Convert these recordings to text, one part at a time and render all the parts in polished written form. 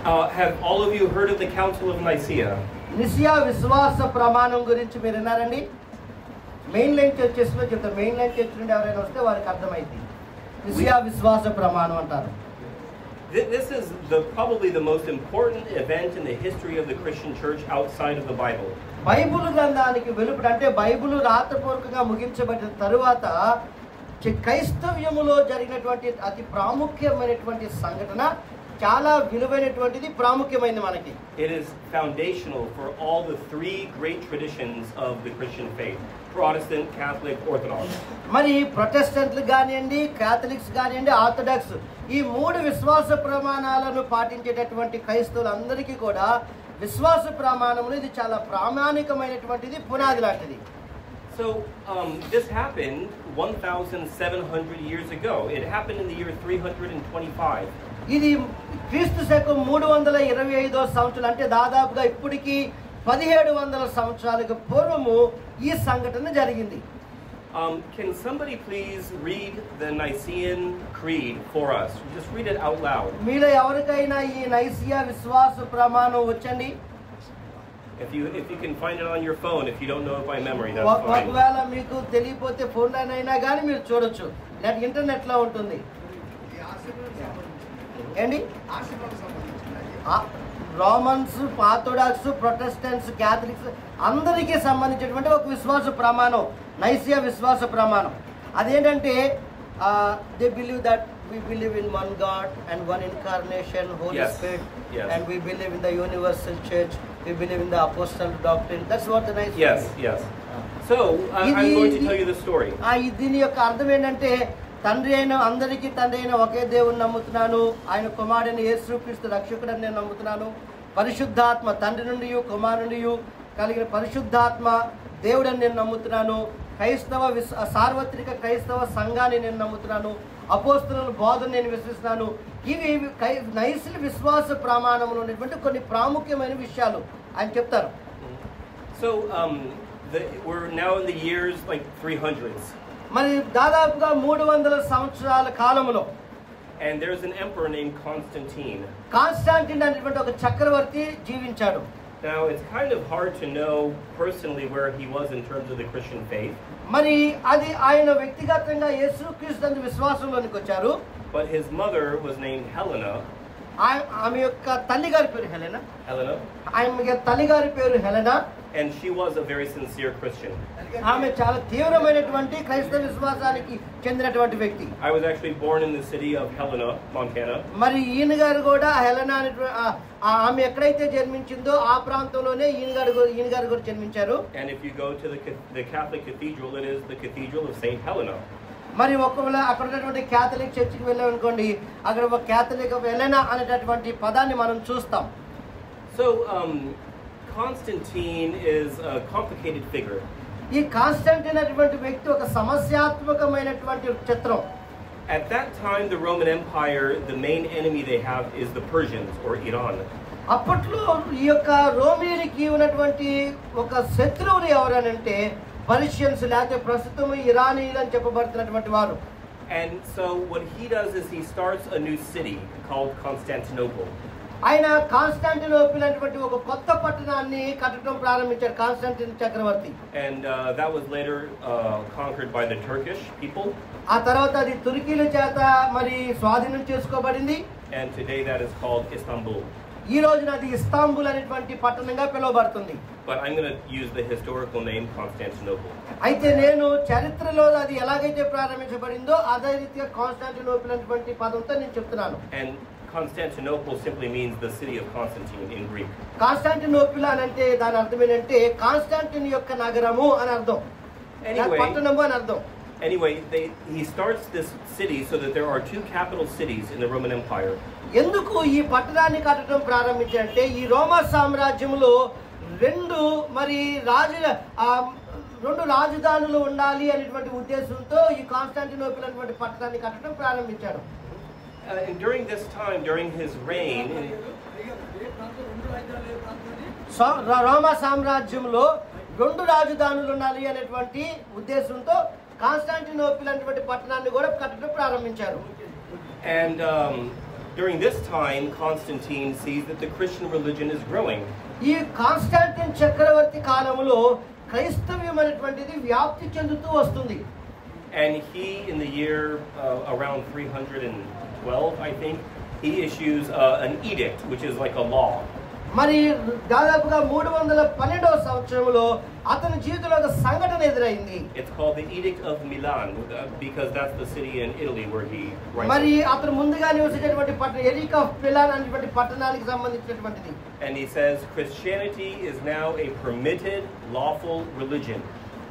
Have all of you heard of the Council of Nicaea? నిసియా విశ్వాస ప్రమాణం గురించి మీరు విన్నారండి? మెయిన్ లైన్ చర్చెస్లో చెప్తారు. మెయిన్ లైన్ చర్చ్ నుండి ఎవరైనా వస్తే వారికి అర్థమైంది. నిసియా విశ్వాస ప్రమాణం అంటారు. This is probably the most important event in the history of the Christian church outside of the Bible. Bible గ్రంథానికి వెలుపల అంటే బైబిల్ రాతపూర్వకంగా ముగించబడిన తరువాత క్రైస్తవ్యములో జరిగినటువంటి అతి ప్రాముఖ్యమైనటువంటి సంఘటన, చాలా విలువైనటువంటిది, ప్రాముఖ్యమైనది మనకి. It is foundational for all the three great traditions of the Christian faith: Protestant, Catholic, Orthodox. మరి ప్రొటెస్టెంట్లు కానివ్వండి, క్యాథలిక్స్ కానివ్వండి, ఆర్థడాక్స్, ఈ మూడు విశ్వాస ప్రమాణాలను పాటించేటటువంటి క్రైస్తవులందరికీ కూడా విశ్వాస ప్రమాణములు ఇది చాలా ప్రామాణికమైనటువంటిది, పునాది లాంటిది. So this happened 1,700 years ago. It happened in the year 325. ఇది క్రీస్తు శకం 325వ సంవత్సరం, అంటే దాదాపుగా ఇప్పటికి 1700 సంవత్సరాలకు పూర్వము ఈ సంఘటన జరిగింది. Can somebody please read the Nicene Creed for us? Just read it out loud. మీలో ఎవరికైనా ఈ నైసియా విశ్వాస ప్రమాణం వచ్చండి? If you can find it on your phone, if you don't know it by memory, that's fine. ఒకవేళ మీకు తెలియకపోతే ఫోన్లోనైనా కానీ మీరు చూడొచ్చు, లేదా ఇంటర్నెట్లో ఉంటుంది. ఏంటి? రోమన్స్, ఆర్థోడాక్స్, ప్రొటెస్టెంట్స్, క్యాథలిక్స్ అందరికీ సంబంధించినటువంటి ఒక విశ్వాస ప్రమాణం, నైసియా విశ్వాస ప్రమాణం. అదేంటంటే they believe that we believe in one God and one incarnation, Holy Spirit, and we believe in the universal church, we believe in the apostolic doctrine. That's what the Nicene. Yes. So I'm going to tell you the story. దీని యొక్క అర్థం ఏంటంటే, తండ్రి అయిన అందరికీ తండ్రి అయిన ఒకే దేవుని నమ్ముతున్నాను, ఆయన కుమారుడైన యేసుక్రీస్తు రక్షకుడని నేను నమ్ముతున్నాను, పరిశుద్ధాత్మ తండ్రి నుండి కుమారు నుండి కలిగిన పరిశుద్ధాత్మ దేవుడని నేను నమ్ముతున్నాను, సార్వత్రిక క్రైస్తవ సంఘాన్ని నేను నమ్ముతున్నాను, అపోస్తలుల బోధన నేను విశ్వసిస్తున్నాను. ఇవి నైసియా విశ్వాస ప్రమాణంలో ఉన్నటువంటి కొన్ని ప్రాముఖ్యమైన విషయాలు ఆయన చెప్తారు. So we're now in the years like 300s. మరి దాదాపుగా 300 సంవత్సరాల కాలంలో, and there's an emperor named Constantine. Konstantin అనేటువంటి ఒక చక్రవర్తి జీవించాడు. Now it's kind of hard to know personally where he was in terms of the Christian faith. మరి అది ఆయన వ్యక్తిగతంగా యేసుక్రీస్తు విశ్వాసంలోనికి వచ్చారు. But his mother was named Helena. ఆమె యొక్క తల్లి గారి పేరు హెలెనా. ఆమె తల్లి గారి పేరు Helena. And she was a very sincere Christian. ఆమె చాలా తీవ్రమైనటువంటి క్రైస్తవ విశ్వాసానికి చెందినటువంటి వ్యక్తి. I was actually born in the city of Helena, Montana. మరి ఈయన గారు కూడా హెలెనా ఆమె ఎక్కడైతే జన్మించిందో ఆ ప్రాంతంలోనే ఈయన గారు కూడా జన్మించారు. And if you go to the Catholic cathedral, it is the Cathedral of Saint Helena. మరి ఒకవేళ అక్కడ ఉన్నటువంటి క్యాథలిక్ చర్చికి వెళ్ళామనుకోండి, అక్కడ ఒక క్యాథలిక్ హెలెనా అనేటటువంటి పదాన్ని మనం చూస్తాం. So Constantine is a complicated figure. ఈ కాన్స్టాంటిన్ అనేటువంటి వ్యక్తి ఒక సమస్యాత్మకమైనటువంటి చిత్రం. At that time, the Roman Empire, the main enemy they have is the Persians or Iran. అప్పట్లో ఈ యొక్క రోమియన్కి ఉన్నటువంటి ఒక శత్రువులు ఎవరనంటే పర్షియన్స్, లేకపోతే ప్రస్తుతం ఇరానీయులు అని చెప్పబడుతున్నటువంటి వారు. And so what he does is he starts a new city called Constantinople. ఆయన కాన్స్టాంటినోపిల్ అనేటువంటి ఒక కొత్త పట్టణాన్ని కట్టడం ప్రారంభించారు కాన్స్టాంటిన్ చక్రవర్తి. And that was later conquered by the Turkish people. ఆ తర్వాత అది తుర్కీల చేత మరి స్వాధీనం చేసుకోబడింది. And today that is called Istanbul. ఈ రోజున అది ఇస్తాంబుల్ అనేటువంటి పట్టణంగా పిలువబడుతుంది. But I'm going to use the historical name Constantinople. అయితే నేను చరిత్రలో అది ఎలాగైతే ప్రారంభించబడిందో అదే రీతిగా కాన్స్టాంటినోపిల్ అనేటువంటి పదంతో నేను చెప్తున్నాను. And Constantinople simply means the city of Constantine in Greek. Constantinople అని అంటే దాని అర్థం ఏంటంటే కాన్స్టాంటిన్ యొక్క నగరము అని అర్థం, పట్టణము అని అర్థం. Anyway, he starts this city so that there are two capital cities in the Roman Empire. ఎందుకు ఈ పట్టణాన్ని కట్టడం ప్రారంభించారంటే ఈ రోమా సామ్రాజ్యంలో రెండు రాజధానులు ఉండాలి అనేటువంటి ఉద్దేశంతో ఈ కాన్స్టాంటినోపిల్ అనేటువంటి పట్టణాన్ని కట్టడం ప్రారంభించారు. During this time, during his reign, రోమా సామ్రాజ్యంలో రెండు రాజధానులు ఉండాలి అనేటువంటి ఉద్దేశంతో కాన్స్టాంటినోపిల్ అనేటువంటి పట్టణాన్ని కూడా కట్టడం ప్రారంభించారు. And During this time, Constantine sees that the Christian religion is growing. ఈ కాన్స్టాంటిన్ చక్రవర్తి కాలంలో క్రైస్తవ్యం అనేటువంటిది వ్యాప్తి చెందుతూ వస్తుంది. And he, in the year around 312, I think, he issues an edict, which is like a law. మరి దాదాపుగా 312వ సంవత్సరంలో అతని జీవితంలో ఒక సంఘటన ఎదురైంది. It's called the Edict of Milan because that's the city in Italy where he writes. మరి అతను ముందుగా నివసించేటువంటి పట్టణం ఎడిక్ట్ ఆఫ్ మిలాన్ అనేటువంటి పట్టణానికి సంబంధించినటువంటిది. And he says Christianity is now a permitted, lawful religion.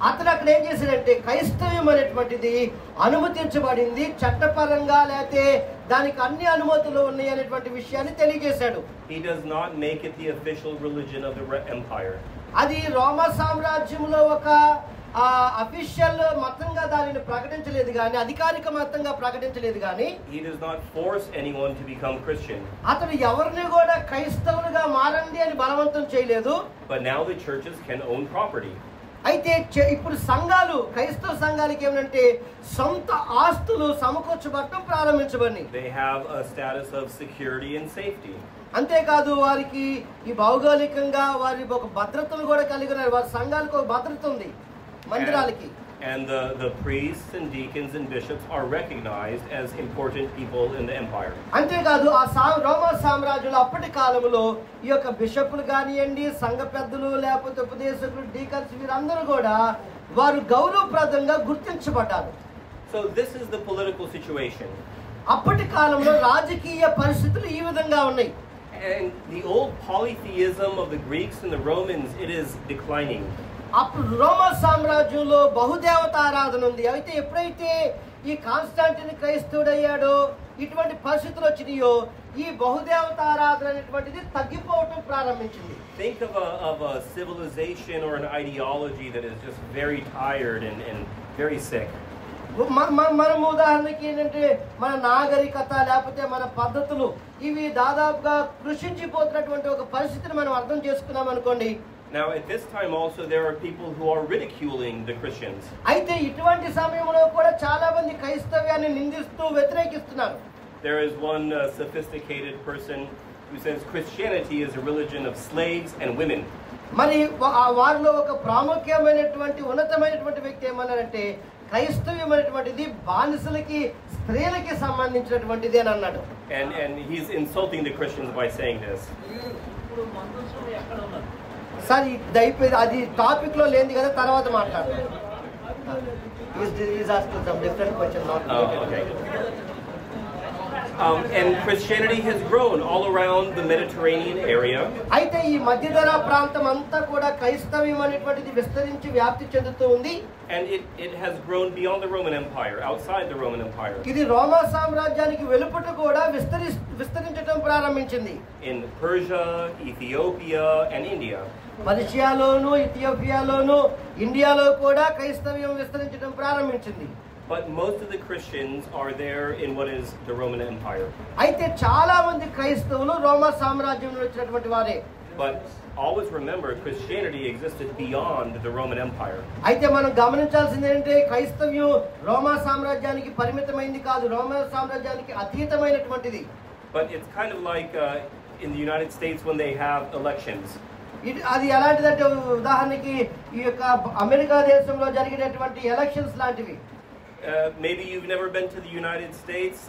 అతను అక్కడ ఏం చేశాడంటే క్రైస్తవ్యం అనేటువంటిది అనుమతించబడింది, చట్టపరంగా లేకపోతే దానికి అన్ని అనుమతులు ఉన్నాయి అనేటువంటి విషయాన్ని తెలియజేశాడు. He does not make it the official religion of the empire. అది రోమా సామ్రాజ్యంలో ఒక అఫీషియల్ మతంగా దానిని ప్రకటించలేదు కానీ, అధికారిక మతంగా ప్రకటించలేదు కానీ, he does not force anyone to become Christian. అతను ఎవరిని కూడా క్రైస్తవులుగా మారండి అని బలవంతం చేయలేదు. But now the churches can own property. అయితే ఇప్పుడు సంఘాలు, క్రైస్తవ సంఘాలకి ఏమంటే సొంత ఆస్తులు సమకూర్చబడటం ప్రారంభించబడి. They have a status of security and safety. అంతేకాదు వారికి ఈ భౌగోళికంగా వారి ఒక భద్రతను కూడా కలిగి ఉన్నారు. వారి సంఘాలకు ఒక భద్రత ఉంది మందిరాలకి. And the priests and deacons and bishops are recognized as important people in the empire. అంతేకాదు ఆ రోమా సామ్రాజ్యంలో అప్పటి కాలంలో ఈ యొక్క బిషపులు కానివ్వండి, సంఘ పెద్దలు లేకపోతే ఉపదేశకులు, డీకన్స్ వీరందరూ కూడా వారు గౌరవప్రదంగా గుర్తించబడ్డారు. So this is the political situation. అప్పటి కాలంలో రాజకీయ పరిస్థితులు ఈ విధంగా ఉన్నాయి. And the old polytheism of the Greeks and the Romans, it is declining. అప్పుడు రోమా సామ్రాజ్యంలో బహుదేవతారాధన ఉంది. అయితే ఎప్పుడైతే ఈ కాన్స్టాంటిన్ క్రైస్తవుడయ్యాడో, ఇటువంటి పరిస్థితులు వచ్చినాయో, ఈ బహుదేవతారాధన అనేటువంటిది తగ్గిపోవటం ప్రారంభించింది. Think of a civilization or an ideology that is just very tired and very sick. మనం ఉదాహరణకి ఏంటంటే మన నాగరికత లేకపోతే మన పద్ధతులు ఇవి దాదాపుగా కృషించిపోతున్నటువంటి ఒక పరిస్థితిని మనం అర్థం చేసుకున్నాం అనుకోండి. Now at this time also there are people who are ridiculing the Christians. అయితే ఇటువంటి సమయంలో కూడా చాలా మంది క్రైస్తవ్యాన్ని నిందిస్తూ వ్యతిరేకిస్తున్నారు. There is one sophisticated person who says Christianity is a religion of slaves and women. మరి వారిలో ఒక ప్రాముఖ్యమైనటువంటి ఉన్నతమైనటువంటి వ్యక్తి ఏమన్నారంటే క్రైస్తవ్యం అనేటువంటిది బానిసలకి, స్త్రీలకి సంబంధించినటువంటిది అని అన్నాడు. And he's insulting the Christians by saying this. Sir ఇది అది టాపిక్ లో లేని కదా, తర్వాత మాట్లాడదాం. And Christianity has grown all around the Mediterranean area. అయితే ఈ మధ్యధరా ప్రాంతం అంతా కూడా క్రైస్తవ్యం అనేటువంటిది విస్తరించి వ్యాప్తి చెందుతూ ఉంది. And it has grown beyond the Roman Empire, outside the Roman Empire. ఇది రోమా సామ్రాజ్యానికి వెలుపట కూడా విస్తరించడం ప్రారంభించింది. In Persia, Ethiopia, and India. పర్షియాలోను, ఇథియోపియాలోను, ఇండియాలో కూడా క్రైస్తవ్యం విస్తరించడం ప్రారంభించింది. But most of the Christians are there in what is the Roman Empire. అయితే చాలా మంది క్రైస్తవులు రోమా సామ్రాజ్యంలో వచ్చినటువంటి వారే. But always remember, Christianity existed beyond the Roman Empire. అయితే మనం గమనించాల్సింది ఏంటంటే క్రైస్తవ్యం రోమా సామ్రాజ్యానికి పరిమితమైంది కాదు, రోమా సామ్రాజ్యానికి అతీతమైనటువంటిది. But it's kind of like in the United States when they have elections. అది ఎలాంటిదంటే ఉదాహరణకి ఈ యొక్క అమెరికా దేశంలో జరిగినటువంటి ఎలక్షన్స్ లాంటివి. Maybe you've never been to the United States,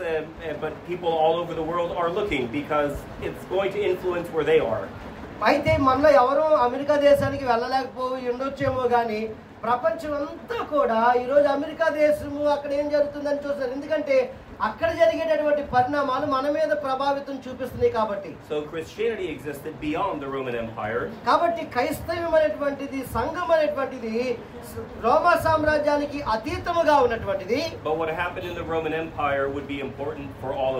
but people all over the world are looking because it's going to influence where they are. అయితే మనలో ఎవరో అమెరికా దేశానికి వెళ్ళలేకపోయి ఉండొచ్చేమో కానీ ప్రపంచం అంతా కూడా ఈరోజు అమెరికా దేశము అక్కడ ఏం జరుగుతుందని చూస్తారు. ఎందుకంటే అక్కడ జరిగేటటువంటి పరిణామాలు మన మీద ప్రభావితం చూపిస్తున్నాయి కాబట్టి. So Christianity existed beyond the Roman Empire. కాబట్టి క్రైస్తవ్యం అనేటువంటిది, సంఘం అనేటువంటిది రోమా సామ్రాజ్యానికి అతీతముగా ఉన్నటువంటిది. But what happened in the Roman Empire would be important for all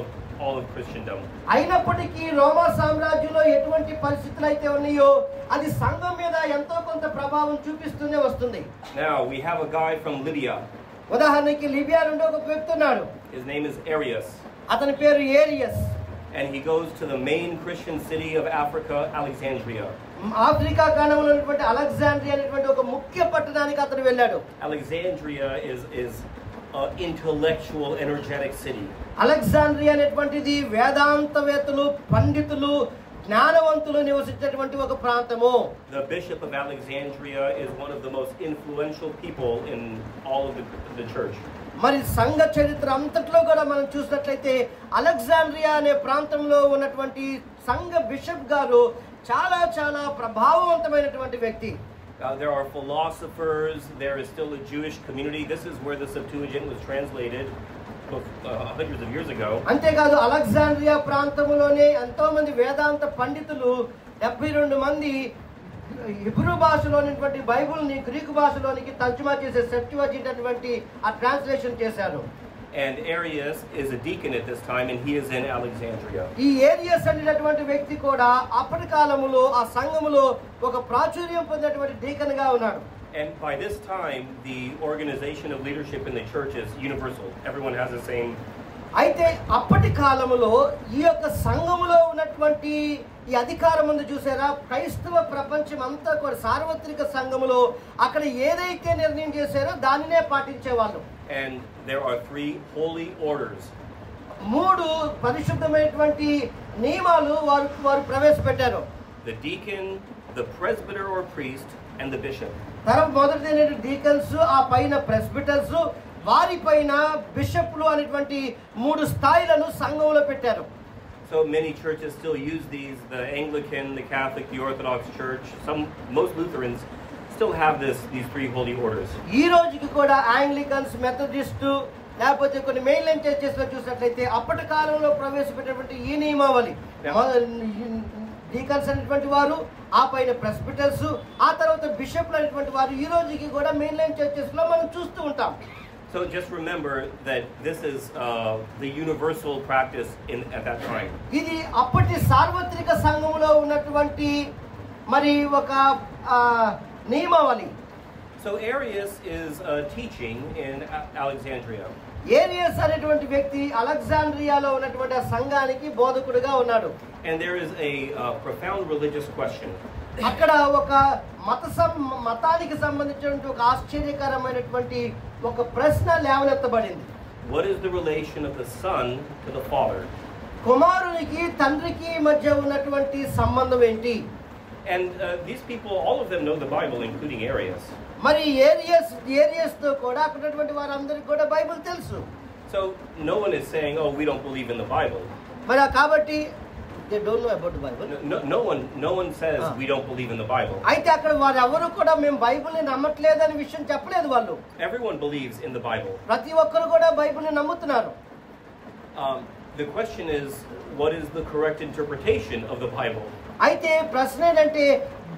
of Christendom. అయినప్పటికీ రోమా సామ్రాజ్యంలో ఎటువంటి పరిస్థితులు అయితే ఉన్నాయో అది సంఘం మీద ఎంతో కొంత ప్రభావం చూపిస్తూనే వస్తుంది. Now we have a guy from Libya. ఉదాహరణకి లిబియా నుండి ఒక వ్యక్తి ఉన్నాడు. His name is Arius. అతని పేరు areas. And he goes to the main Christian city of Africa, Alexandria. Africa ఖండంలో ఉన్నటువంటి అలెగ్జాండ్రియా అనేటువంటి ఒక ముఖ్య పట్టణానికి అతను వెళ్ళాడు. Alexandria is intellectual, energetic city. Alexandria అనేటువంటిది వేదాంతవేత్తలు, పండితులు, జ్ఞానవంతులు నివసించేటువంటి ఒక ప్రాంతము. The Bishop of Alexandria is one of the most influential people in all of the church. మరి సంఘ చరిత్ర అంతట్లో కూడా మనం చూసినట్లయితే అలెగ్జాండ్రియా అనే ప్రాంతంలో ఉన్నటువంటి సంఘ బిషప్ గారు చాలా చాలా ప్రభావవంతమైనటువంటి వ్యక్తి. There are philosophers. There is still a Jewish community. This is where the Septuagint was translated hundreds of years ago. అంతేకాదు అలెగ్జాండ్రియా ప్రాంతంలోనే ఎంతో మంది వేదాంత పండితులు 72 మంది హిబ్రూ భాషలోనిటువంటి బైబిల్ని గ్రీకు భాషలోనికి తర్జుమా చేసే సెప్టువజింట్ అటువంటి ఆ ట్రాన్స్లేషన్ చేశారు. And Arius is a deacon at this time, and he is in Alexandria. ఈ ఏరియస్ అనేటువంటి వ్యక్తి కూడా అప్పటి కాలములో ఆ సంఘములో ఒక ప్రాచుర్యం పొందినటువంటి డీకన్ గా ఉన్నాడు. And by this time, the organization of leadership in the church is universal. Everyone has the same. అయితే అప్పటి కాలములో ఈ యొక్క సంఘములో ఉన్నటువంటి ఈ అధికారం ఉంది చూసారా, క్రైస్తవ ప్రపంచం అంతా కూడా సార్వత్రిక సంఘములో అక్కడ ఏదైతే నిర్ణయం చేశారో దానినే పాటించేవాళ్ళు. And there are 3 holy orders. 3 పరిశుద్ధమైనటువంటి నియమాలు వారు ప్రవేశపెట్టారు. The deacon, the presbyter or priest, and the bishop. మొదటి డీకన్స్, ఆ పైన ప్రెస్బిటర్స్, వారి పైన బిషప్లు అనేటువంటి 3 స్థాయిలను సంఘంలో పెట్టారు. So many churches still use these. The Anglican, the Catholic, the Orthodox Church. Most Lutherans still have these 3 holy orders. ఈ రోజుకి కూడా యాంగ్లికన్స్, మెథడిస్ట్, లేకపోతే కొన్ని మెయిన్లైన్ చర్చెస్ లో చూసినట్లయితే అప్పటి కాలంలో ప్రవేశపెట్టినటువంటి ఈ నియమావళి, డీకన్స్ అనేటువంటి వారు, ఆ పైన ప్రెస్బిటర్స్, ఆ తర్వాత బిషప్లు అనేటువంటి వారు ఈ రోజుకి కూడా మెయిన్లైన్ చర్చెస్ లో మనం చూస్తూ ఉంటాం. So just remember that this is the universal practice at that time. ఇది అప్పటి సార్వత్రిక సంఘములో ఉన్నటువంటి మరి ఒక నియమావళి. So Arius is teaching in Alexandria. Areas అనేటువంటి వ్యక్తి అలెగ్జాండ్రియాలో ఉన్నటువంటి ఆ సంఘానికి బోధకుడిగా ఉన్నాడు. And there is a profound religious question. అక్కడ ఒక మతానికి సంబంధించినటువంటి ఒక ఆశ్చర్యకరమైనటువంటి ఒక ప్రశ్న లేవనెత్తబడింది. What is the relation of the son to the father? కుమారునికి తండ్రికి మధ్య ఉన్నటువంటి సంబంధం ఏంటి? And these people, all of them know the Bible, including Arius. మరి ఏరియస్ తో కూడా అక్కడ ఉన్నటువంటి వారందరికీ కూడా బైబిల్ తెలుసు. So no one is saying, "Oh, we don't believe in the Bible." మరి కాబట్టి they don't know about the Bible. No one says we don't believe in the Bible. అయితే అక్కడ వారు ఎవరు కూడా మేము బైబిల్ని నమ్మట్లేదనే విషయం చెప్పలేదు వాళ్ళు. Everyone believes in the Bible. ప్రతి ఒక్కరు కూడా బైబిల్ని నమ్ముతున్నారు. The question is, what is the correct interpretation of the Bible? అయితే ప్రశ్న ఏంటంటే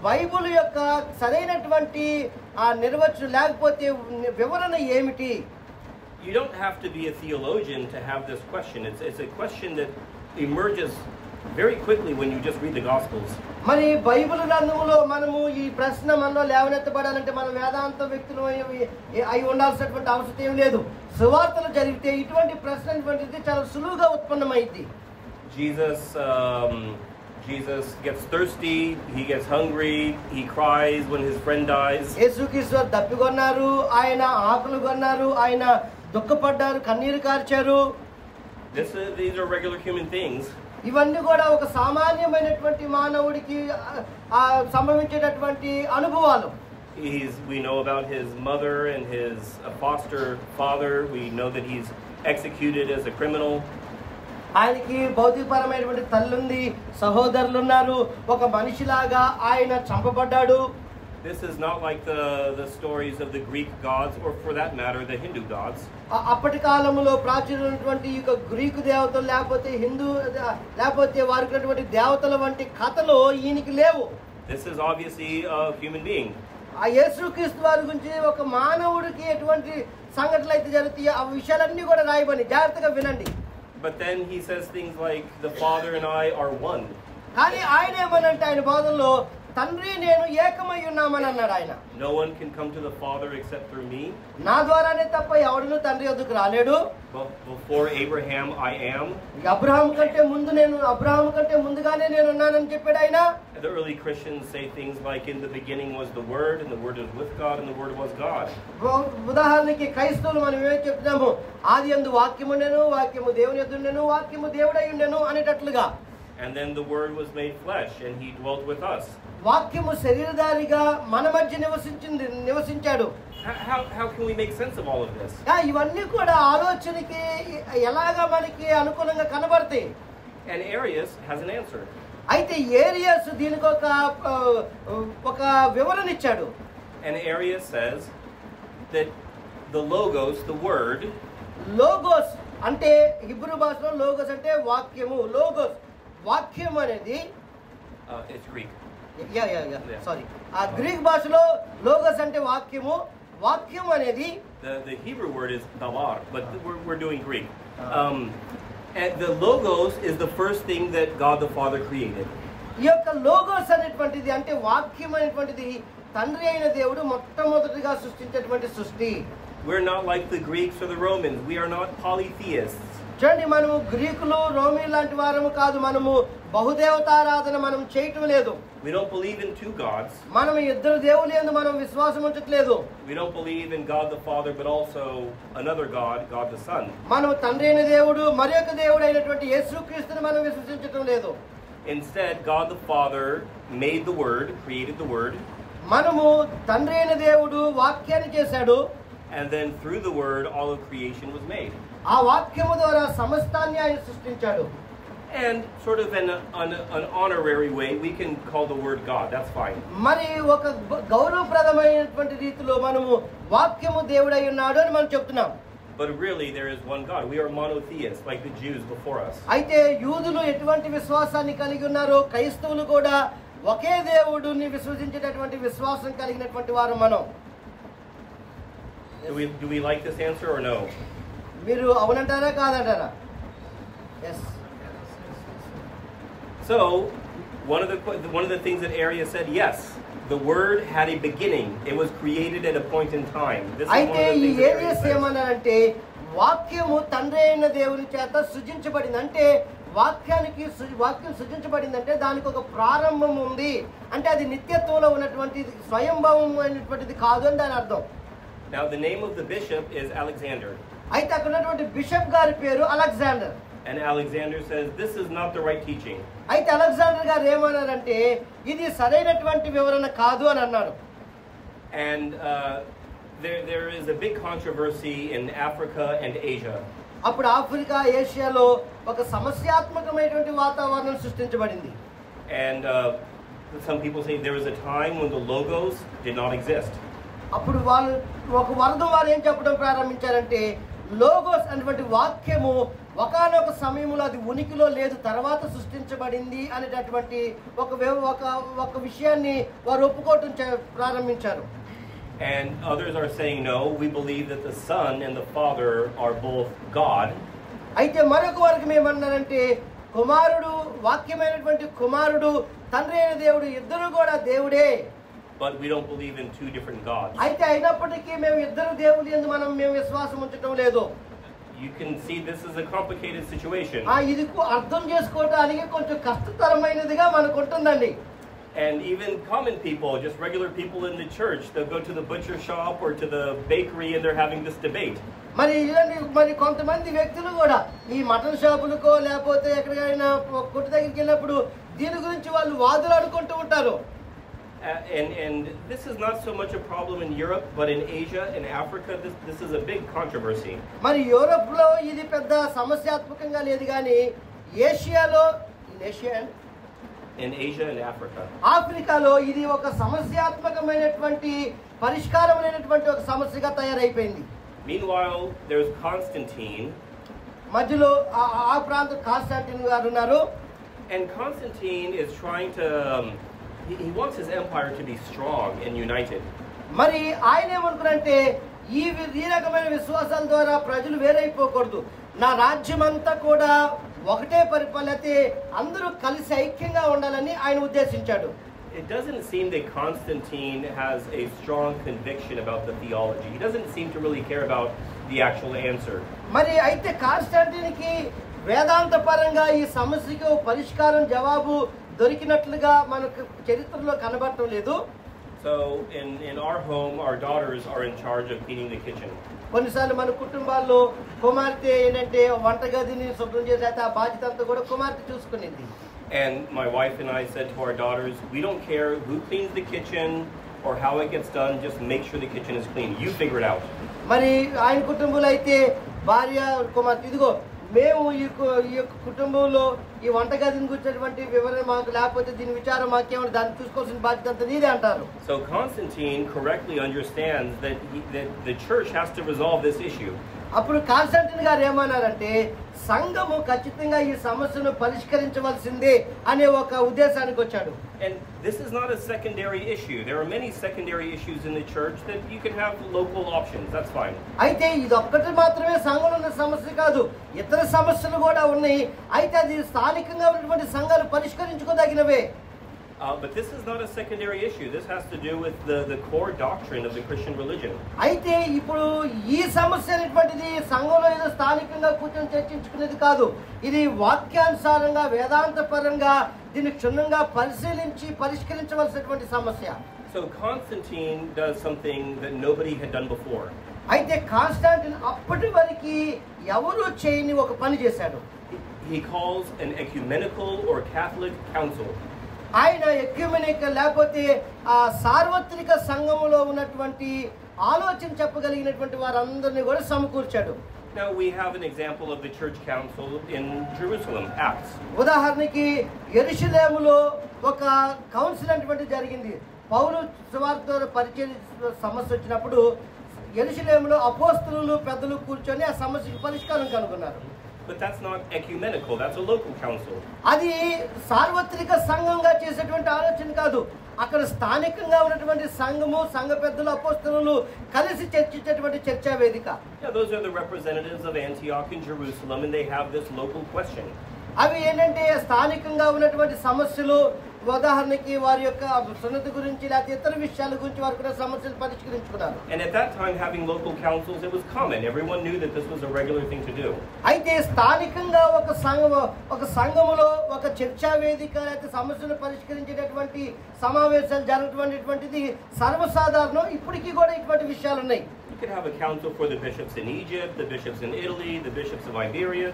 బైబిల్ యొక్క సరైనటువంటి ఆ నిర్వచనం లేకపోతే వివరణ ఏమిటి? You don't have to be a theologian to have this question. It's a question that emerges very quickly when you just read the Gospels. మరి బైబిల్ గ్రంథములో మనము ఈ ప్రశ్న మనలో లేవనెత్తబడాలంటే మనం వేదాంత వ్యక్తులు అయి ఉండాల్సినటువంటి అవసరం ఏం లేదు. సువార్తలు జరిగితే ఇటువంటి ప్రశ్న అనేటువంటిది చాలా సులువుగా ఉత్పన్నమైంది. Jesus gets thirsty, he gets hungry, he cries when his friend dies. యేసుక్రీస్తు దప్పికొన్నారు, ఆయన ఆకలిగొన్నారు, ఆయన దుఃఖపడ్డారు, కన్నీరు కార్చారు. These are regular human things. ఇవన్నీ కూడా ఒక సామాన్యమైనటువంటి మానవుడికి సంభవించేటటువంటి అనుభవాలు. We know about his mother and his foster father. We know that he's executed as a criminal. ఆయనకి భౌతికపరమైనటువంటి తల్లి ఉంది, సహోదరులు ఉన్నారు, ఒక మనిషిలాగా ఆయన చంపబడ్డాడు. This is not like the stories of the Greek gods, or for that matter the Hindu gods. అప్పటి కాలంలో ప్రాచీనమైనటువంటి ఈ గ్రీకు దేవతలు లేకపోతే హిందూ లేకపోతే వారికి ఉన్నటువంటి దేవతల వంటి కథలు ఈయనకి లేవు. This is obviously a human being. ఆ యేసుక్రీస్తు వారి గురించి ఒక మానవుడికి ఎటువంటి సంఘటనలు అయితే జరుగుతాయో ఆ విషయాలన్నీ కూడా రాయబడి జాగ్రత్తగా వినండి. But then he says things like, the Father and I are one. కానీ ఆయన ఏమనంటే ఆయన బోధనలో తండ్రి నేను ఏకమై ఉన్నామని అన్నాడు ఆయన. No one can come to the Father except through me. నా ద్వారానే తప్ప ఎవడును తండ్రి వద్దకు రాలేడు. Before Abraham I am. Abraham కంటే ముందుగానే నేను ఉన్నానని చెప్పాడు ఆయన. The early Christians say things like, in the beginning was the Word, and the Word was with God, and the Word was God. ఉదాహరణకి క్రైస్తవులు మనం ఏమేమి చెప్తున్నాము, ఆది యందు వాక్యము ఉండెను, వాక్యము దేవుని యొద్ద ఉండెను, వాక్యము దేవుడై ఉండెను అనేటట్లుగా. And then the Word was made flesh, and He dwelt with us. వాక్యము శరీరధారిగా మన మధ్య నివసించాడు. How can we make sense of all of this? ఇవన్నీ కూడా ఆలోచనకి ఎలాగా మనకి అనుకూలంగా కనబడతాయి. And Arius has an answer. అయితే ఏరియస్ దీనికి ఒక వివరణ ఇచ్చాడు. And Arius says that the logos, the word, logos అంటే హిబ్రూ భాషలో లోగోస్ అంటే వాక్యము. లోగోస్ వాక్యం అనేది it's Greek. సారీ, ఆ గ్రీక్ భాషలో లోగోస్ అంటే వాక్యము. వాక్యం అనేది the Hebrew word is davar, but we're doing Greek. And the logos is the first thing that God the Father created. ఈ యొక్క లోగోస్ అనేటువంటిది అంటే వాక్యం అనేటువంటిది తండ్రి అయిన దేవుడు మొట్టమొదటిగా సృష్టించేటువంటి సృష్టి. We're not like the Greeks or the Romans. We are not polytheists. చూడండి, మనము గ్రీకులు రోమీ లాంటి వారము కాదు. మనము బహుదేవతారాధన మనం చేయటం లేదు. We don't believe in two gods. మనం ఇద్దరు దేవుని యందు మనం విశ్వాసం ఉంచట్లేదు. We don't believe in God the Father, but also another God, God the Son. మనం తండ్రి అయిన దేవుడు మరొక దేవుడు అయినటువంటి యేసుక్రీస్తుని మనం విశ్వసించటం లేదు. Instead, God the Father made the Word, created the Word. మనము తండ్రి అయిన దేవుడు వాక్యాన్ని చేశాడు. And then through the Word, all of creation was made. ఆ వాక్యము ద్వారా సమస్తాన్ని ఆయన సృష్టించాడు. And sort of in an honorary way, we can call the Word God. That's fine. మరి ఒక గౌరవప్రదమైనటువంటి రీతిలో మనము వాక్యము దేవుడై ఉన్నాడు అని మనం చెప్తున్నాం. But really, there is one God. We are monotheists, like the Jews before us. అయితే యూదులు ఎటువంటి విశ్వాసాన్ని కలిగి ఉన్నారో క్రైస్తవులు కూడా ఒకే దేవుడిని విశ్వసించేటటువంటి విశ్వాసం కలిగినటువంటి వారు మనం. Do we like this answer or no? మీరు అవునంటారా కాదంటారా? Yes. So, one of the things that Arius said, yes, the Word had a beginning. It was created at a point in time. This is one అయితే of the ఈ things that areas Arius said. ఏమన్నారంటే వాక్యము తండ్రి అయిన దేవుని చేత సృజించబడింది. అంటే వాక్యం సృజించబడిందంటే దానికి ఒక ప్రారంభం ఉంది. అంటే అది నిత్యత్వంలో ఉన్నటువంటి స్వయంభవం అయినటువంటిది కాదు అని దాని అర్థం. Now, the name of the bishop is Alexander. అయితే అక్కడ ఉన్నటువంటి బిషప్ గారి పేరు Alexander. And Alexander says, this is not the right teaching. అయితే అలెగ్జాండర్ గారు ఏమన్నారంటే ఇది సరైనటువంటి వివరణ కాదు అని అన్నారు. And there is a big controversy in Africa and Asia. అప్పుడు ఆఫ్రికా ఏషియాలో ఒక సమస్యాత్మకమైనటువంటి వాతావరణం సృష్టించబడింది. And some people say there was a time when the logos did not exist. అప్పుడు వాళ్ళు ఒక వర్గం వారు ఏం చెప్పడం ప్రారంభించారంటే లోగోస్ అనేటువంటి వాక్యము ఒకానొక సమయంలో అది ఉనికిలో లేదు, తర్వాత సృష్టించబడింది అనేటటువంటి ఒక విషయాన్ని వారు ఒప్పుకోవటం ప్రారంభించారు. And others are saying, no, we believe that the Son and the Father are both God. అయితే మరొక వర్గం ఏమన్నారంటే కుమారుడు వాక్యమైనటువంటి కుమారుడు తండ్రి అయిన దేవుడు ఇద్దరు కూడా దేవుడే. But we don't believe in two different gods. అయితే అయినప్పటికీ మేము ఇద్దరు దేవుని యందు మేము విశ్వాసం ఉంచటం లేదు. You can see this is a complicated situation. ఇది అర్థం చేసుకోవడానికి కొంచెం కష్టతరమైనదిగా మనకు ఉంటుందండి. And even common people, just regular people in the church, they'll go to the butcher shop or to the bakery and they're having this debate. మరి కొంతమంది వ్యక్తులు కూడా ఈ మటన్ షాపులకో లేకపోతే ఎక్కడికైనా కొట్టు దగ్గరికి వెళ్ళినప్పుడు దీని గురించి వాళ్ళు వాదులాడుకుంటూ ఉంటారు. And this is not so much a problem in Europe, but in Asia and Africa, this is a big controversy. మరి యూరోప్ లో ఇది పెద్ద సమస్యాత్మకంగా లేదు, కానీ ఏషియాలో In Asia and Africa. ఆఫ్రికాలో ఇది ఒక సమస్యాత్మకమైనటువంటి పరిష్కారమైనటువంటి ఒక సమస్యగా తయారైపోయింది. Meanwhile, there's Constantine. మధ్యలో ఆ ప్రాంతం కాన్స్టాంటిన్ గారు ఉన్నారు. And Constantine is trying to he wants his empire to be strong and united. మరి ఆయన ఏమనుకున్నారంటే ఈ రకమైన విశ్వాసాల ద్వారా ప్రజలు వేరైపోకూడదు, నా రాజ్యం అంతా కూడా ఒకటే పరిపాలన, అందరూ కలిసి ఐక్యంగా ఉండాలని ఆయన ఉద్దేశించాడు. it doesn't seem that Constantine has a strong conviction about the theology. He doesn't seem to really care about the actual answer. మరి అయితే కాన్స్టాంటిన్కి వేదాంత పరంగా ఈ సమస్యకు పరిష్కారం జవాబు దొరికినట్లుగా మనకు చరిత్రలో కనబడటం లేదు. So in our home, our daughters are in charge of cleaning the kitchen. కొన్నిసార్లు మన కుటుంబాల్లో కుమార్తె ఏంటంటే వంటగదిని శుభ్రం చేసేట ఆ బాధ్యత అంతా కూడా కుమార్తె చూసుకునేది. And my wife and I said to our daughters, we don't care who cleans the kitchen or how it gets done, just make sure the kitchen is clean. You figure it out. మరి ఆయన కుటుంబంలో అయితే భార్య కుమార్తె ఇదిగో మేము ఈ కుటుంబంలో ఈ వంటగదిని గురించినటువంటి వివరణ మాకు లేకపోతే దీని విచారం మాకేమో దాన్ని చూసుకోవాల్సిన బాధ్యత అంతా నీదే అంటారు. So Constantine correctly understands that the church has to resolve this issue. అప్పుడు కాన్స్టాంటిన్ గారు ఏమన్నారంటే సంఘము ఖచ్చితంగా ఈ సమస్యను పరిష్కరించవలసిందే అనే ఒక ఉద్దేశానికి వచ్చాడు. And this is not a secondary issue. There are many secondary issues in the church that you can have local options. That's fine. అయితే ఇది ఒక్కటి మాత్రమే సంఘంలో ఉన్న సమస్య కాదు, ఇతర సమస్యలు కూడా ఉన్నాయి. అయితే అది స్థానికంగా ఉన్నటువంటి సంఘాలు పరిష్కరించుకోదగినవే. But this is not a secondary issue. This has to do with the core doctrine of the Christian religion. అయితే ఇప్పుడు ఈ సమస్య అనేటువంటిది సంఘంలో ఏదో స్థానికంగా కూర్చొని చర్చించుకునేది కాదు. ఇది వాక్యానుసారంగా వేదాంత పరంగా దీన్ని క్షుణ్ణంగా పరిశీలించి పరిష్కరించవలసినటువంటి సమస్య. So Constantine does something that nobody had done before. అయితే కాన్స్టాంటిన్ అప్పటి వరకు ఎవరు చేయని ఒక పని చేశాడు. He calls an ecumenical or Catholic council. ఆయన ఎక్యుమెనికల్ లేకపోతే ఆ సార్వత్రిక సంఘములో ఉన్నటువంటి ఆలోచన చెప్పగలిగినటువంటి వారందరినీ కూడా సమకూర్చాడు. Now we have an example of the church council in Jerusalem, Acts. ఉదాహరణకి యెరూషలేములో ఒక కౌన్సిల్ అనేటువంటి జరిగింది. పౌలు సువార్త ద్వారా పరిచయ సమస్య వచ్చినప్పుడు యెరూషలేములో అపోస్తలులు పెద్దలు కూర్చొని ఆ సమస్యకి పరిష్కారం కనుగొన్నారు. But that's not ecumenical, that's a local council. అది సార్వత్రిక సంఘంగా చేసేటువంటి ఆలోచన కాదు. అక్కడ స్థానికంగా ఉన్నటువంటి సంఘము సంఘ పెద్దలు అపోస్తలులు కలిసి చర్చించేటువంటి చర్చా వేదిక. Yeah, those are the representatives of Antioch and Jerusalem and they have this local question. అవి ఏంటంటే స్థానికంగా ఉన్నటువంటి సమస్యలు, ఉదాహరణకి వారి యొక్క సున్నతి గురించి లేకపోతే ఇతర విషయాల గురించి వారు కూడా సమస్యలు పరిష్కరించుకున్నారు. And at that time having local councils, it was common. Everyone knew that this was a regular thing to do. అయితే స్థానికంగా ఒక సంఘములో ఒక చర్చా వేదిక లేకపోతే సమస్యలు పరిష్కరించేటటువంటి సమావేశాలు జరగటువంటిది సర్వసాధారణం. ఇప్పటికీ కూడా ఇటువంటి విషయాలు ఉన్నాయి. You could have a council for the bishops in Egypt, the bishops in Italy, the bishops of Iberia.